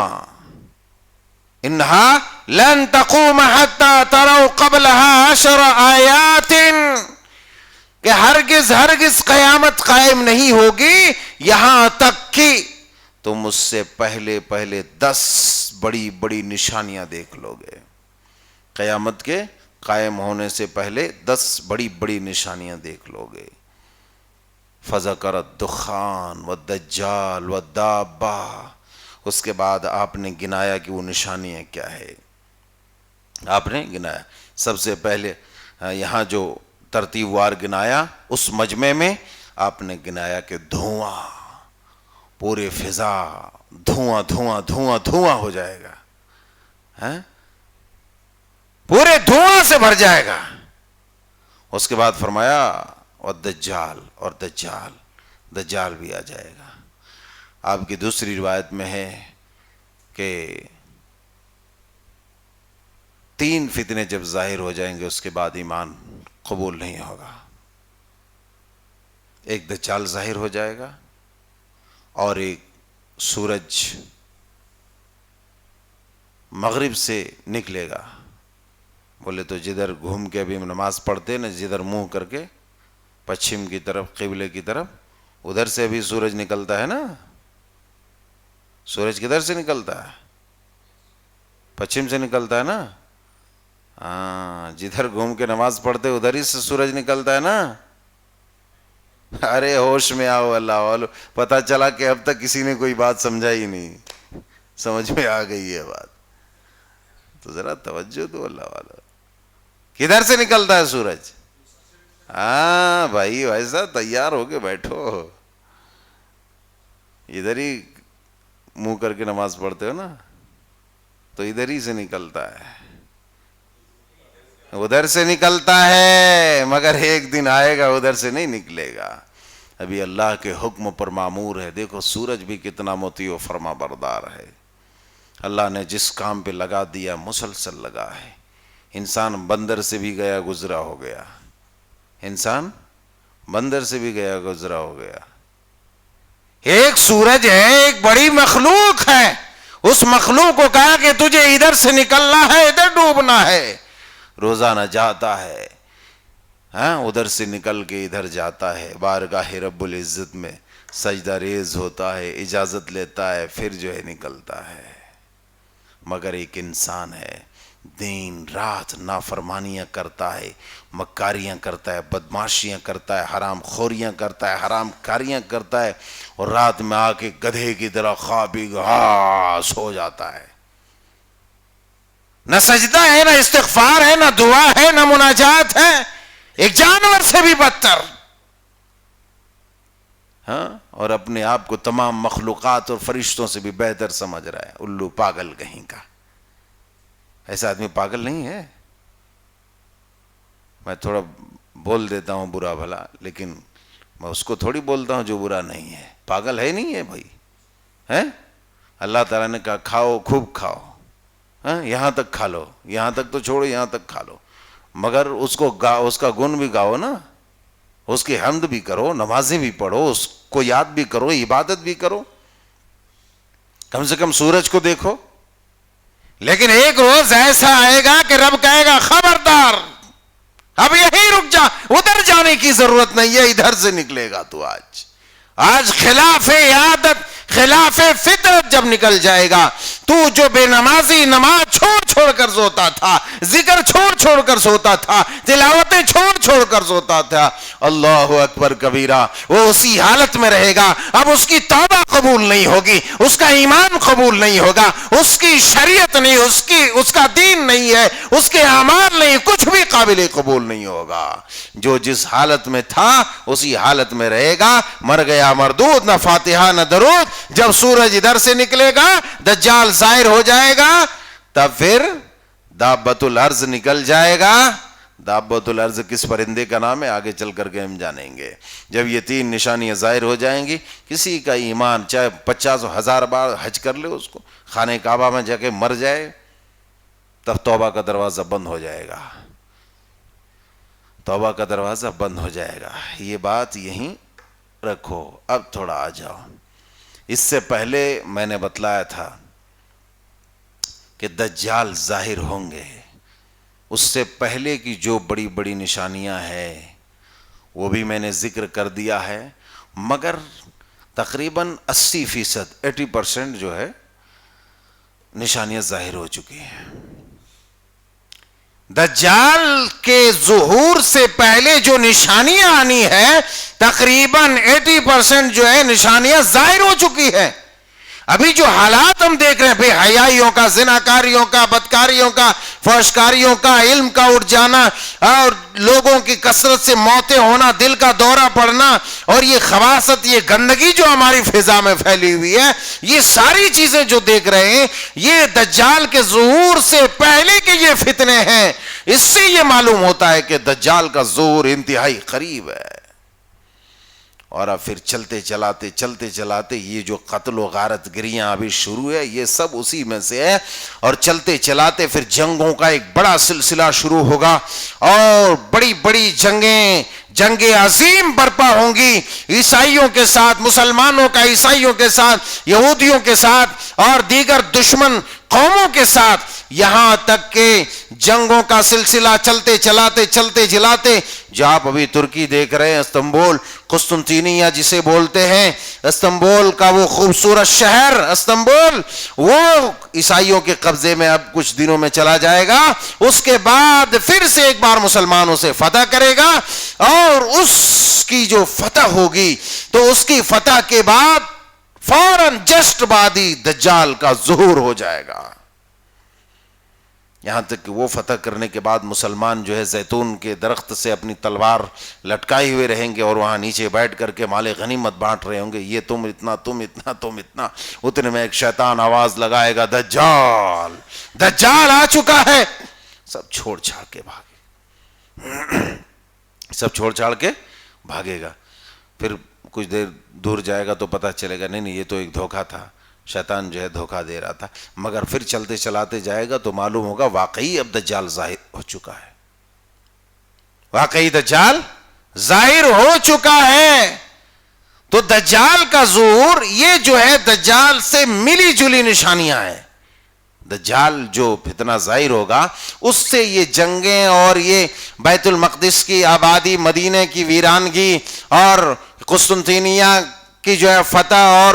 انہا لن تقوم حتی تروا قبلها 10 آیات, کہ ہرگز ہرگز قیامت قائم نہیں ہوگی یہاں تک کہ تم اس سے پہلے پہلے 10 بڑی بڑی نشانیاں دیکھ لو گے. قیامت کے قائم ہونے سے پہلے 10 بڑی بڑی نشانیاں دیکھ لو گے. فذکر الدخان والدجال والدابہ, اس کے بعد آپ نے گنایا کہ وہ نشانیاں کیا ہے. آپ نے گنایا سب سے پہلے یہاں جو ترتیب وار گنایا, اس مجمع میں آپ نے گنایا کہ دھواں, پورے فضا دھواں دھواں دھواں دھواں ہو جائے گا, پورے دھواں سے بھر جائے گا. اس کے بعد فرمایا اور دجال, اور دجال, دجال بھی آ جائے گا. آپ کی دوسری روایت میں ہے کہ 3 فتنے جب ظاہر ہو جائیں گے اس کے بعد ایمان قبول نہیں ہوگا. ایک دجال ظاہر ہو جائے گا, اور ایک سورج مغرب سے نکلے گا. بولے تو جدھر گھوم کے ابھی نماز پڑھتے نا, جدھر منہ کر کے پچھم کی طرف, قبلے کی طرف, ادھر سے بھی سورج نکلتا ہے نا. سورج کدھر سے نکلتا ہے؟ پچھم سے نکلتا ہے نا. ہاں, جدھر گھوم کے نماز پڑھتے ادھر ہی سے سورج نکلتا ہے نا. ارے ہوش میں آؤ اللہ والو, پتہ چلا کہ اب تک کسی نے کوئی بات سمجھا ہی نہیں, سمجھ میں آ گئی ہے بات. تو ذرا توجہ دو اللہ والو, کدھر سے نکلتا ہے سورج؟ ہاں بھائی ویسا تیار ہو کے بیٹھو, ادھر ہی منہ کر کے نماز پڑھتے ہو نا, تو ادھر ہی سے نکلتا ہے, ادھر سے نکلتا ہے, مگر ایک دن آئے گا ادھر سے نہیں نکلے گا. ابھی اللہ کے حکم پر معمور ہے. دیکھو سورج بھی کتنا مطیع و فرما بردار ہے. اللہ نے جس کام پہ لگا دیا مسلسل لگا ہے. انسان بندر سے بھی گیا گزرا ہو گیا, انسان بندر سے بھی گیا گزرا ہو گیا. ایک سورج ہے, ایک بڑی مخلوق ہے, اس مخلوق کو کہا کہ تجھے ادھر سے نکلنا ہے, ادھر ڈوبنا ہے. روزانہ جاتا ہے, ہاں ادھر سے نکل کے ادھر جاتا ہے, بارگاہ رب العزت میں سجدہ ریز ہوتا ہے, اجازت لیتا ہے, پھر جو ہے نکلتا ہے. مگر ایک انسان ہے دن رات نافرمانیاں کرتا ہے, مکاریاں کرتا ہے, بدماشیاں کرتا ہے, حرام خوریاں کرتا ہے, حرام کاریاں کرتا ہے, اور رات میں آ کے گدھے کی طرح خوابی گھاس ہو جاتا ہے. نہ سجدہ ہے, نہ استغفار ہے, نہ دعا ہے, نہ مناجات ہے, ایک جانور سے بھی بدتر. ہاں, اور اپنے آپ کو تمام مخلوقات اور فرشتوں سے بھی بہتر سمجھ رہا ہے. الو پاگل کہیں کا. ایسا آدمی پاگل نہیں ہے. میں تھوڑا بول دیتا ہوں برا بھلا, لیکن میں اس کو تھوڑی بولتا ہوں جو برا نہیں ہے. پاگل ہے نہیں ہے بھائی, ہے. اللہ تعالیٰ نے کہا کھاؤ, خوب کھاؤ, ہاں یہاں تک کھا لو, یہاں تک تو چھوڑو, یہاں تک کھا لو, مگر اس کو اس کا گن بھی گاؤ نا, اس کی حمد بھی کرو, نمازیں بھی پڑھو, اس کو یاد بھی کرو, عبادت بھی کرو, کم سے کم سورج کو دیکھو. لیکن ایک روز ایسا آئے گا کہ رب کہے گا خبردار, اب یہیں رک جا, ادھر جانے کی ضرورت نہیں ہے, ادھر سے نکلے گا تو. آج خلاف عادت, خلاف فطرت جب نکل جائے گا, تو جو بے نمازی نماز چھوڑ چھوڑ کر سوتا تھا, ذکر چھوڑ چھوڑ کر سوتا تھا, تلاوتیں چھوڑ چھوڑ کر سوتا تھا, اللہ اکبر کبیرہ, وہ اسی حالت میں رہے گا. اب اس کی توبہ قبول نہیں ہوگی, اس کا ایمان قبول نہیں ہوگا, اس کی شریعت نہیں, اس کا دین نہیں ہے, اس کے اعمال نہیں, کچھ بھی قابل قبول نہیں ہوگا. جو جس حالت میں تھا اسی حالت میں رہے گا. مر گیا مردود, نہ فاتحہ نہ درود. جب سورج ادھر سے نکلے گا, دجال ظاہر ہو جائے گا, تب پھر دابۃ الارض نکل جائے گا. دابۃ الارض کس پرندے کا نام ہے آگے چل کر کے ہم جانیں گے. جب یہ 3 نشانیاں ظاہر ہو جائیں گی, کسی کا ایمان چاہے 50,000 بار حج کر لے, اس کو خانہ کعبہ میں جا کے مر جائے, تب توبہ کا دروازہ بند ہو جائے گا, توبہ کا دروازہ بند ہو جائے گا. یہ بات یہیں رکھو. اب تھوڑا آ جاؤ. اس سے پہلے میں نے بتلایا تھا کہ دجال ظاہر ہوں گے. اس سے پہلے کی جو بڑی بڑی نشانیاں ہیں وہ بھی میں نے ذکر کر دیا ہے, مگر تقریباً 80% 80% جو ہے نشانیاں ظاہر ہو چکی ہیں. دجال کے ظہور سے پہلے جو نشانیاں آنی ہے تقریباً 80% جو ہے نشانیاں ظاہر ہو چکی ہے. ابھی جو حالات ہم دیکھ رہے ہیں, بے حیائیوں کا, زناکاریوں کا, بدکاریوں کا, فحشکاریوں کا, علم کا اٹھ جانا, اور لوگوں کی کثرت سے موتیں ہونا, دل کا دورہ پڑنا, اور یہ خباثت, یہ گندگی جو ہماری فضا میں پھیلی ہوئی ہے, یہ ساری چیزیں جو دیکھ رہے ہیں یہ دجال کے ظہور سے پہلے کے یہ فتنے ہیں. اس سے یہ معلوم ہوتا ہے کہ دجال کا ظہور انتہائی قریب ہے. اور اب پھر چلتے چلاتے یہ جو قتل و غارت گریاں ابھی شروع ہے, یہ سب اسی میں سے ہے. اور چلتے چلاتے پھر جنگوں کا ایک بڑا سلسلہ شروع ہوگا, اور بڑی بڑی جنگیں عظیم برپا ہوں گی, عیسائیوں کے ساتھ, مسلمانوں کا عیسائیوں کے ساتھ, یہودیوں کے ساتھ, اور دیگر دشمن قوموں کے ساتھ, یہاں تک کہ جنگوں کا سلسلہ چلتے چلاتے جو آپ ابھی ترکی دیکھ رہے ہیں, استنبول, قسطنطینیہ جسے بولتے ہیں, استنبول کا وہ خوبصورت شہر استنبول, وہ عیسائیوں کے قبضے میں اب کچھ دنوں میں چلا جائے گا. اس کے بعد پھر سے ایک بار مسلمانوں سے فتح کرے گا, اور اس کی جو فتح ہوگی تو اس کی فتح کے بعد فوراً جسٹ بعد ہی دجال کا ظہور ہو جائے گا. یہاں تک کہ وہ فتح کرنے کے بعد مسلمان جو ہے زیتون کے درخت سے اپنی تلوار لٹکائے ہوئے رہیں گے اور وہاں نیچے بیٹھ کر کے مال غنیمت بانٹ رہے ہوں گے، یہ تم اتنا، تم اتنا، تم اتنا. اتنے میں ایک شیطان آواز لگائے گا، دجال، دجال آ چکا ہے. سب چھوڑ چھاڑ کے بھاگے، سب چھوڑ چھاڑ کے بھاگے گا. پھر کچھ دیر دور جائے گا تو پتہ چلے گا نہیں یہ تو ایک دھوکہ تھا، شیطان جو ہے دھوکہ دے رہا تھا. مگر پھر چلتے چلاتے جائے گا تو معلوم ہوگا واقعی اب دجال ظاہر ہو چکا ہے، واقعی دجال ظاہر ہو چکا ہے. تو دجال کا ظہور یہ جو ہے دجال سے ملی جلی نشانیاں ہیں. دجال جو فتنہ ظاہر ہوگا اس سے یہ جنگیں اور یہ بیت المقدس کی آبادی، مدینے کی ویرانگی اور قسطنطینیہ کی جو ہے فتح اور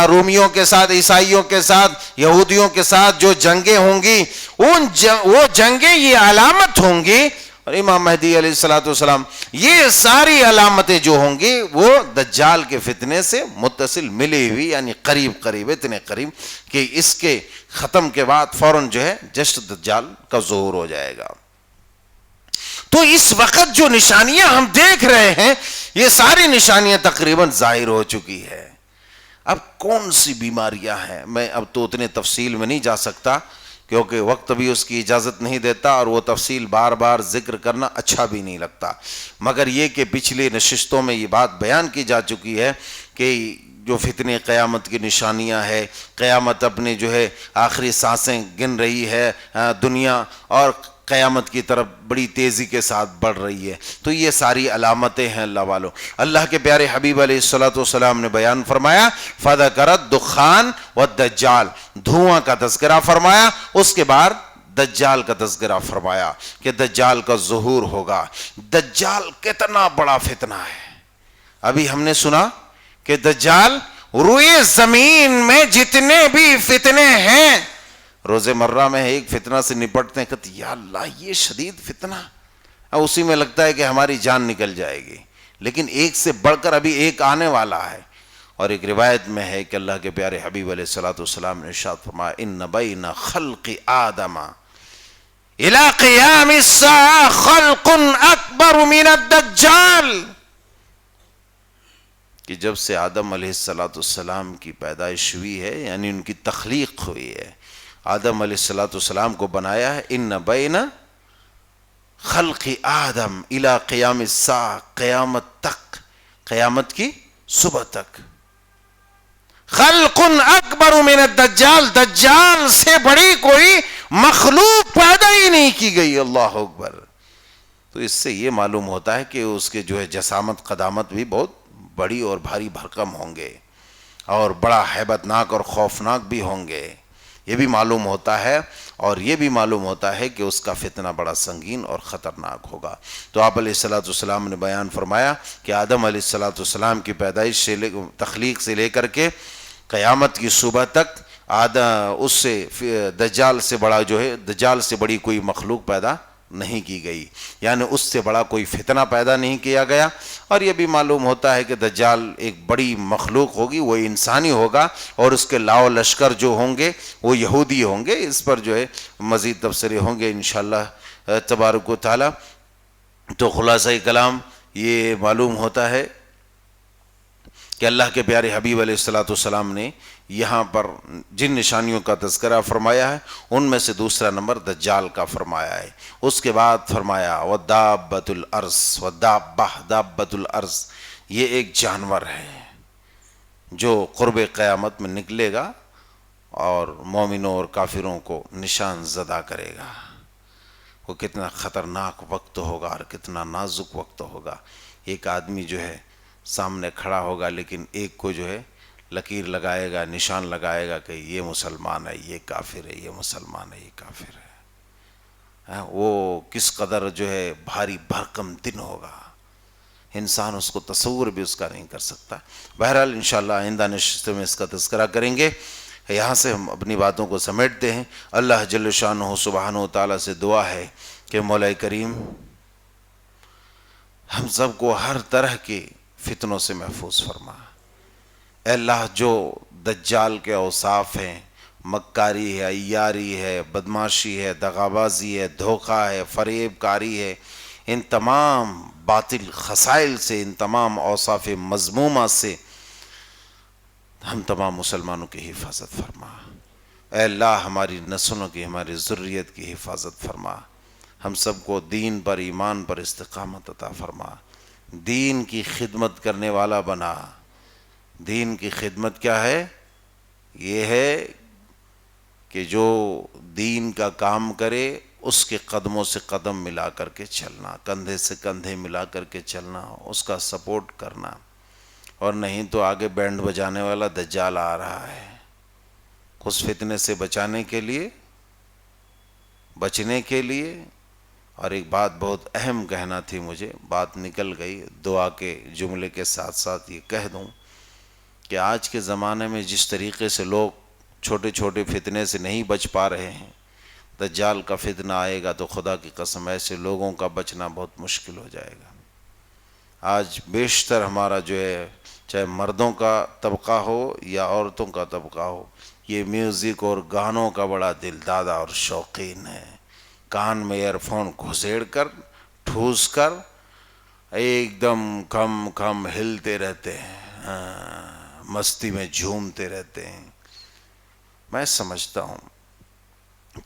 رومیوں کے ساتھ، عیسائیوں کے ساتھ، یہودیوں کے ساتھ جو جنگیں ہوں گی، وہ جنگیں یہ علامت ہوں گی. اور امام مہدی علیہ الصلوۃ والسلام، یہ ساری علامتیں جو ہوں گی وہ دجال کے فتنے سے متصل ملی ہوئی، یعنی قریب قریب، اتنے قریب کہ اس کے ختم کے بعد فوراً جو ہے جشن دجال کا ظہور ہو جائے گا. تو اس وقت جو نشانیاں ہم دیکھ رہے ہیں یہ ساری نشانیاں تقریباً ظاہر ہو چکی ہے. اب کون سی بیماریاں ہیں میں اب تو اتنے تفصیل میں نہیں جا سکتا کیونکہ وقت بھی اس کی اجازت نہیں دیتا اور وہ تفصیل بار بار ذکر کرنا اچھا بھی نہیں لگتا. مگر یہ کہ پچھلی نشستوں میں یہ بات بیان کی جا چکی ہے کہ جو فتنے قیامت کی نشانیاں ہے، قیامت اپنی جو ہے آخری سانسیں گن رہی ہے، دنیا اور قیامت کی طرف بڑی تیزی کے ساتھ بڑھ رہی ہے. تو یہ ساری علامتیں ہیں اللہ والو. اللہ کے پیارے حبیب علیہ الصلوۃ والسلام نے بیان فرمایا فذکرت دخان والدجال، دھواں کا تذکرہ فرمایا، اس کے بعد دجال کا تذکرہ فرمایا کہ دجال کا ظہور ہوگا. دجال کتنا بڑا فتنہ ہے. ابھی ہم نے سنا کہ دجال روئے زمین میں جتنے بھی فتنے ہیں روز مرہ میں ایک فتنہ سے نپٹتے ہیں، کہتے یا اللہ یہ شدید فتنہ، اسی میں لگتا ہے کہ ہماری جان نکل جائے گی، لیکن ایک سے بڑھ کر ابھی ایک آنے والا ہے. اور ایک روایت میں ہے کہ اللہ کے پیارے حبیب علیہ الصلوۃ والسلام نے ارشاد فرمایا ان بین خلق آدم الی قیام الساعہ خلق اکبر من الدجال، کہ جب سے آدم علیہ الصلوۃ والسلام کی پیدائش ہوئی ہے، یعنی ان کی تخلیق ہوئی ہے، آدم علیہ الصلوۃ والسلام کو بنایا ہے، ان بین خلق آدم الی قیام الساعہ، قیامت تک، قیامت کی صبح تک، خلق اکبر من الدجال، دجال سے بڑی کوئی مخلوق پیدا ہی نہیں کی گئی. اللہ اکبر. تو اس سے یہ معلوم ہوتا ہے کہ اس کے جو ہے جسامت، قدامت بھی بہت بڑی اور بھاری بھرکم ہوں گے اور بڑا ہیبت ناک اور خوفناک بھی ہوں گے. یہ بھی معلوم ہوتا ہے اور یہ بھی معلوم ہوتا ہے کہ اس کا فتنہ بڑا سنگین اور خطرناک ہوگا. تو آپ علیہ الصلوۃ والسلام نے بیان فرمایا کہ آدم علیہ الصلوۃ والسلام کی پیدائش سے تخلیق سے لے کر کے قیامت کی صبح تک اس سے دجال سے بڑا جو ہے، دجال سے بڑی کوئی مخلوق پیدا نہیں کی گئی، یعنی اس سے بڑا کوئی فتنہ پیدا نہیں کیا گیا. اور یہ بھی معلوم ہوتا ہے کہ دجال ایک بڑی مخلوق ہوگی، وہ انسانی ہوگا اور اس کے لاؤ لشکر جو ہوں گے وہ یہودی ہوں گے. اس پر جو ہے مزید تبصرے ہوں گے انشاءاللہ تبارک و تعالی. تو خلاصہ کلام یہ معلوم ہوتا ہے کہ اللہ کے پیارے حبیب علیہ الصلوۃ والسلام نے یہاں پر جن نشانیوں کا تذکرہ فرمایا ہے ان میں سے دوسرا نمبر دجال کا فرمایا ہے. اس کے بعد فرمایا وَدَابَّةُ الْأَرْضِ، وَدَابَّةُ دابۃ الارض، یہ ایک جانور ہے جو قرب قیامت میں نکلے گا اور مومنوں اور کافروں کو نشان زدہ کرے گا. وہ کتنا خطرناک وقت ہوگا اور کتنا نازک وقت ہوگا. ایک آدمی جو ہے سامنے کھڑا ہوگا لیکن ایک کو جو ہے لکیر لگائے گا، نشان لگائے گا کہ یہ مسلمان ہے، یہ کافر ہے، یہ مسلمان ہے، یہ کافر ہے. وہ کس قدر جو ہے بھاری بھرکم دن ہوگا، انسان اس کو تصور بھی اس کا نہیں کر سکتا. بہرحال انشاءاللہ آئندہ نشست میں اس کا تذکرہ کریں گے. یہاں سے ہم اپنی باتوں کو سمیٹتے ہیں. اللہ جل شانہ سبحانہ و تعالیٰ سے دعا ہے کہ مولا کریم ہم سب کو ہر طرح کے فتنوں سے محفوظ فرما. اے اللہ جو دجال کے اوصاف ہیں مکاری ہے، عیاری ہے، بدماشی ہے، دغابازی ہے، دھوکہ ہے، فریب کاری ہے، ان تمام باطل خصائل سے، ان تمام اوصاف مذمومہ سے ہم تمام مسلمانوں کی حفاظت فرما۔ اے اللہ ہماری نسلوں کی، ہماری ذریت کی حفاظت فرما، ہم سب کو دین پر، ایمان پر استقامت عطا فرما، دین کی خدمت کرنے والا بنا۔ دین کی خدمت کیا ہے؟ یہ ہے کہ جو دین کا کام کرے اس کے قدموں سے قدم ملا کر کے چلنا، کندھے سے کندھے ملا کر کے چلنا، اس کا سپورٹ کرنا، اور نہیں تو آگے بینڈ بجانے والا دجال آ رہا ہے۔ اس فتنے سے بچنے کے لیے اور ایک بات بہت اہم کہنا تھی مجھے، بات نکل گئی، دعا کے جملے کے ساتھ ساتھ یہ کہہ دوں کہ آج کے زمانے میں جس طریقے سے لوگ چھوٹے چھوٹے فتنے سے نہیں بچ پا رہے ہیں، دجال کا فتنہ آئے گا تو خدا کی قسم ایسے لوگوں کا بچنا بہت مشکل ہو جائے گا۔ آج بیشتر ہمارا جو ہے، چاہے مردوں کا طبقہ ہو یا عورتوں کا طبقہ ہو، یہ میوزک اور گانوں کا بڑا دل دادا اور شوقین ہے۔ کان میں ایئر فون گھسیڑ کر، ٹھوس کر، ایک دم کم کم ہلتے رہتے ہیں، مستی میں جھومتے رہتے ہیں۔ میں سمجھتا ہوں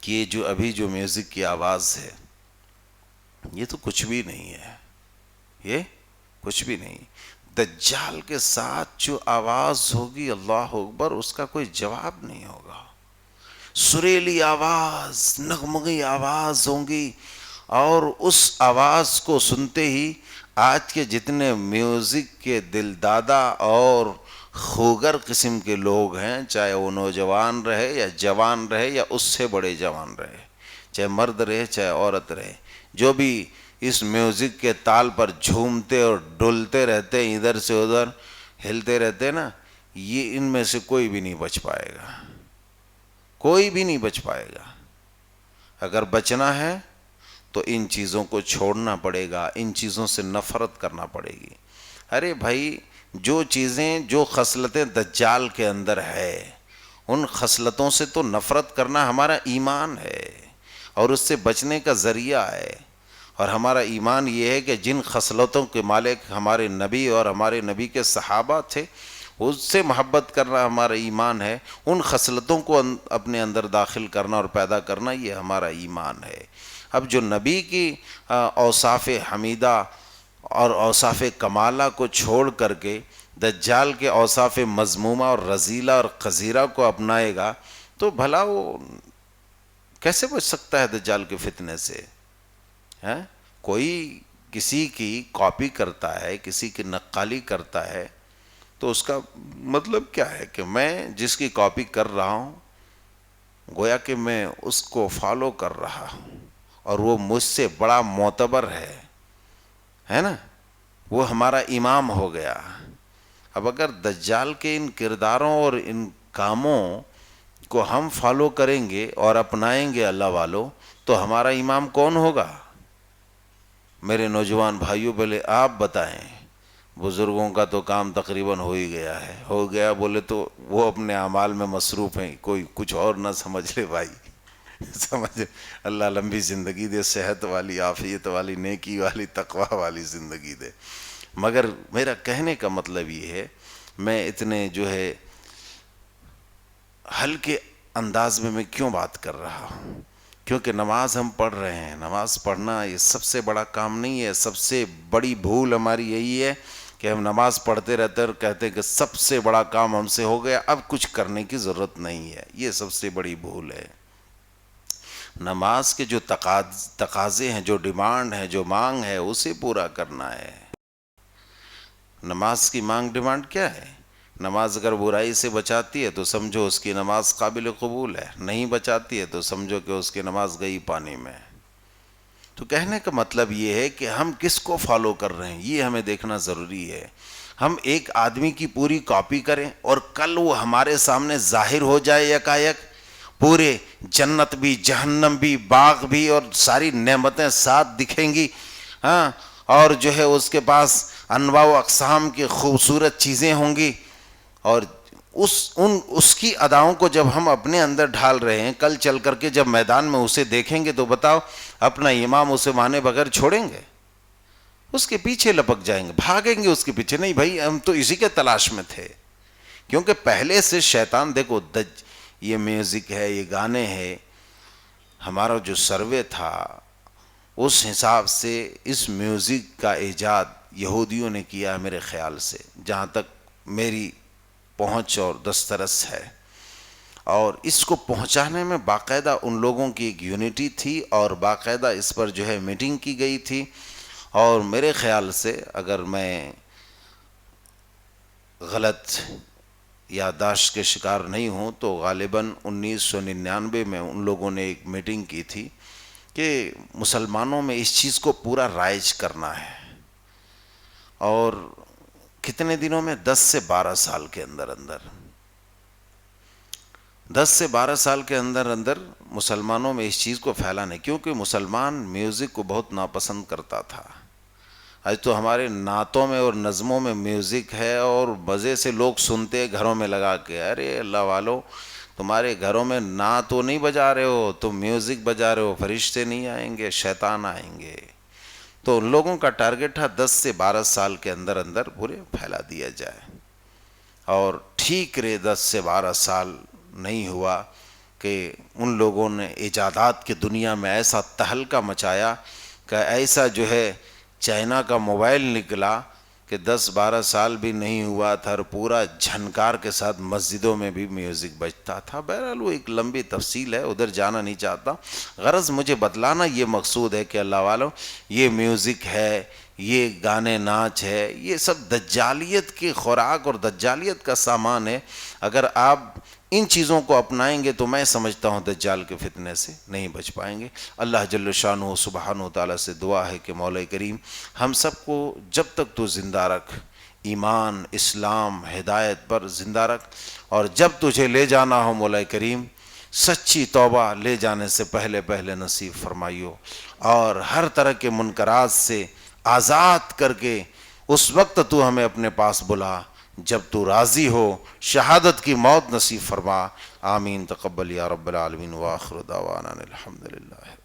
کہ یہ جو ابھی جو میوزک کی آواز ہے، یہ تو کچھ بھی نہیں ہے، یہ کچھ بھی نہیں۔ دجال کے ساتھ جو آواز ہوگی، اللہ اکبر، اس کا کوئی جواب نہیں ہوگا۔ سریلی آواز، نغمگی آواز ہوں گی، اور اس آواز کو سنتے ہی آج کے جتنے میوزک کے دل دادا اور خوگر قسم کے لوگ ہیں، چاہے وہ نوجوان رہے یا جوان رہے یا اس سے بڑے جوان رہے، چاہے مرد رہے چاہے عورت رہے، جو بھی اس میوزک کے تال پر جھومتے اور ڈولتے رہتے ہیں، ادھر سے ادھر ہلتے رہتے نا، یہ ان میں سے کوئی بھی نہیں بچ پائے گا، کوئی بھی نہیں بچ پائے گا۔ اگر بچنا ہے تو ان چیزوں کو چھوڑنا پڑے گا، ان چیزوں سے نفرت کرنا پڑے گی۔ ارے بھائی، جو چیزیں، جو خصلتیں دجال کے اندر ہے، ان خصلتوں سے تو نفرت کرنا ہمارا ایمان ہے اور اس سے بچنے کا ذریعہ ہے۔ اور ہمارا ایمان یہ ہے کہ جن خصلتوں کے مالک ہمارے نبی اور ہمارے نبی کے صحابہ تھے، اس سے محبت کرنا ہمارا ایمان ہے، ان خصلتوں کو اپنے اندر داخل کرنا اور پیدا کرنا یہ ہمارا ایمان ہے۔ اب جو نبی کی اوصاف حمیدہ اور اوصاف کمالہ کو چھوڑ کر کے دجال کے اوصاف مذمومہ اور رذیلہ اور قذیرہ کو اپنائے گا تو بھلا وہ کیسے بچ سکتا ہے دجال کے فتنے سے؟ کوئی کسی کی کاپی کرتا ہے، کسی کی نقالی کرتا ہے، تو اس کا مطلب کیا ہے کہ میں جس کی کاپی کر رہا ہوں، گویا کہ میں اس کو فالو کر رہا ہوں اور وہ مجھ سے بڑا معتبر ہے نا، وہ ہمارا امام ہو گیا۔ اب اگر دجال کے ان کرداروں اور ان کاموں کو ہم فالو کریں گے اور اپنائیں گے اللہ والوں، تو ہمارا امام کون ہوگا؟ میرے نوجوان بھائیوں، پہلے آپ بتائیں۔ بزرگوں کا تو کام تقریباً ہو ہی گیا ہے، ہو گیا بولے تو وہ اپنے اعمال میں مصروف ہیں، کوئی کچھ اور نہ سمجھ لے بھائی، سمجھ، اللہ لمبی زندگی دے، صحت والی، عافیت والی، نیکی والی، تقوی والی زندگی دے۔ مگر میرا کہنے کا مطلب یہ ہے، میں اتنے جو ہے ہلکے انداز میں کیوں بات کر رہا ہوں؟ کیونکہ نماز ہم پڑھ رہے ہیں، نماز پڑھنا یہ سب سے بڑا کام نہیں ہے۔ سب سے بڑی بھول ہماری یہی ہے کہ ہم نماز پڑھتے رہتے اور کہتے ہیں کہ سب سے بڑا کام ہم سے ہو گیا، اب کچھ کرنے کی ضرورت نہیں ہے۔ یہ سب سے بڑی بھول ہے۔ نماز کے جو تقاضے ہیں، جو ڈیمانڈ ہیں، جو مانگ ہے، اسے پورا کرنا ہے۔ نماز کی مانگ ڈیمانڈ کیا ہے؟ نماز اگر برائی سے بچاتی ہے تو سمجھو اس کی نماز قابل قبول ہے، نہیں بچاتی ہے تو سمجھو کہ اس کی نماز گئی پانی میں۔ تو کہنے کا مطلب یہ ہے کہ ہم کس کو فالو کر رہے ہیں، یہ ہمیں دیکھنا ضروری ہے۔ ہم ایک آدمی کی پوری کاپی کریں اور کل وہ ہمارے سامنے ظاہر ہو جائے یکایک، پورے جنت بھی، جہنم بھی، باغ بھی اور ساری نعمتیں ساتھ دکھیں گی، اور جو ہے اس کے پاس انواع و اقسام کی خوبصورت چیزیں ہوں گی، اور اس کی اداؤں کو جب ہم اپنے اندر ڈھال رہے ہیں، کل چل کر کے جب میدان میں اسے دیکھیں گے تو بتاؤ اپنا امام اسے مانے بغیر چھوڑیں گے؟ اس کے پیچھے لپک جائیں گے، بھاگیں گے اس کے پیچھے. نہیں بھائی، ہم تو اسی کے تلاش میں تھے. کیونکہ پہلے سے شیطان، دیکھو یہ میوزک ہے، یہ گانے ہیں، ہمارا جو سروے تھا اس حساب سے اس میوزک کا ایجاد یہودیوں نے کیا ہے میرے خیال سے، جہاں تک میری پہنچ اور دسترس ہے. اور اس کو پہنچانے میں باقاعدہ ان لوگوں کی ایک یونٹی تھی اور باقاعدہ اس پر جو ہے میٹنگ کی گئی تھی. اور میرے خیال سے اگر میں غلط یادداشت کے شکار نہیں ہوں تو غالباً 1999 میں ان لوگوں نے ایک میٹنگ کی تھی کہ مسلمانوں میں اس چیز کو پورا رائج کرنا ہے. اور کتنے دنوں میں؟ 10 سے 12 سال کے اندر 10 سے 12 سال کے اندر مسلمانوں میں اس چیز کو پھیلانے. کیونکہ مسلمان میوزک کو بہت ناپسند کرتا تھا. آج تو ہمارے نعتوں میں اور نظموں میں میوزک ہے اور مزے سے لوگ سنتے گھروں میں لگا کے. ارے اللہ والو، تمہارے گھروں میں نعت تو نہیں بجا رہے ہو، تم میوزک بجا رہے ہو، فرشتے نہیں آئیں گے، شیطان آئیں گے. تو ان لوگوں کا ٹارگٹ تھا 10 سے 12 سال کے اندر پورے پھیلا دیا جائے. اور ٹھیک رہے 10 سے 12 سال نہیں ہوا کہ ان لوگوں نے ایجادات کی دنیا میں ایسا تہلکہ مچایا کہ ایسا جو ہے چائنا کا موبائل نکلا کہ 10-12 سال بھی نہیں ہوا تھا اور پورا جھنکار کے ساتھ مسجدوں میں بھی میوزک بجتا تھا. بہرحال وہ ایک لمبی تفصیل ہے، ادھر جانا نہیں چاہتا. غرض مجھے بتلانا یہ مقصود ہے کہ اللہ والوں، یہ میوزک ہے، یہ گانے ناچ ہے، یہ سب دجالیت کی خوراک اور دجالیت کا سامان ہے. اگر آپ ان چیزوں کو اپنائیں گے تو میں سمجھتا ہوں دجال کے فتنے سے نہیں بچ پائیں گے. اللہ جل شانہ سبحانہ و تعالیٰ سے دعا ہے کہ مولا کریم ہم سب کو جب تک تو زندہ رکھ، ایمان، اسلام، ہدایت پر زندہ رکھ. اور جب تجھے لے جانا ہو مولا کریم، سچی توبہ لے جانے سے پہلے نصیب فرمائیو. اور ہر طرح کے منکرات سے آزاد کر کے اس وقت تو ہمیں اپنے پاس بلا جب تو راضی ہو، شہادت کی موت نصیب فرما. آمین. تقبل یا رب العالمین. وآخر دعوانا الحمدللہ.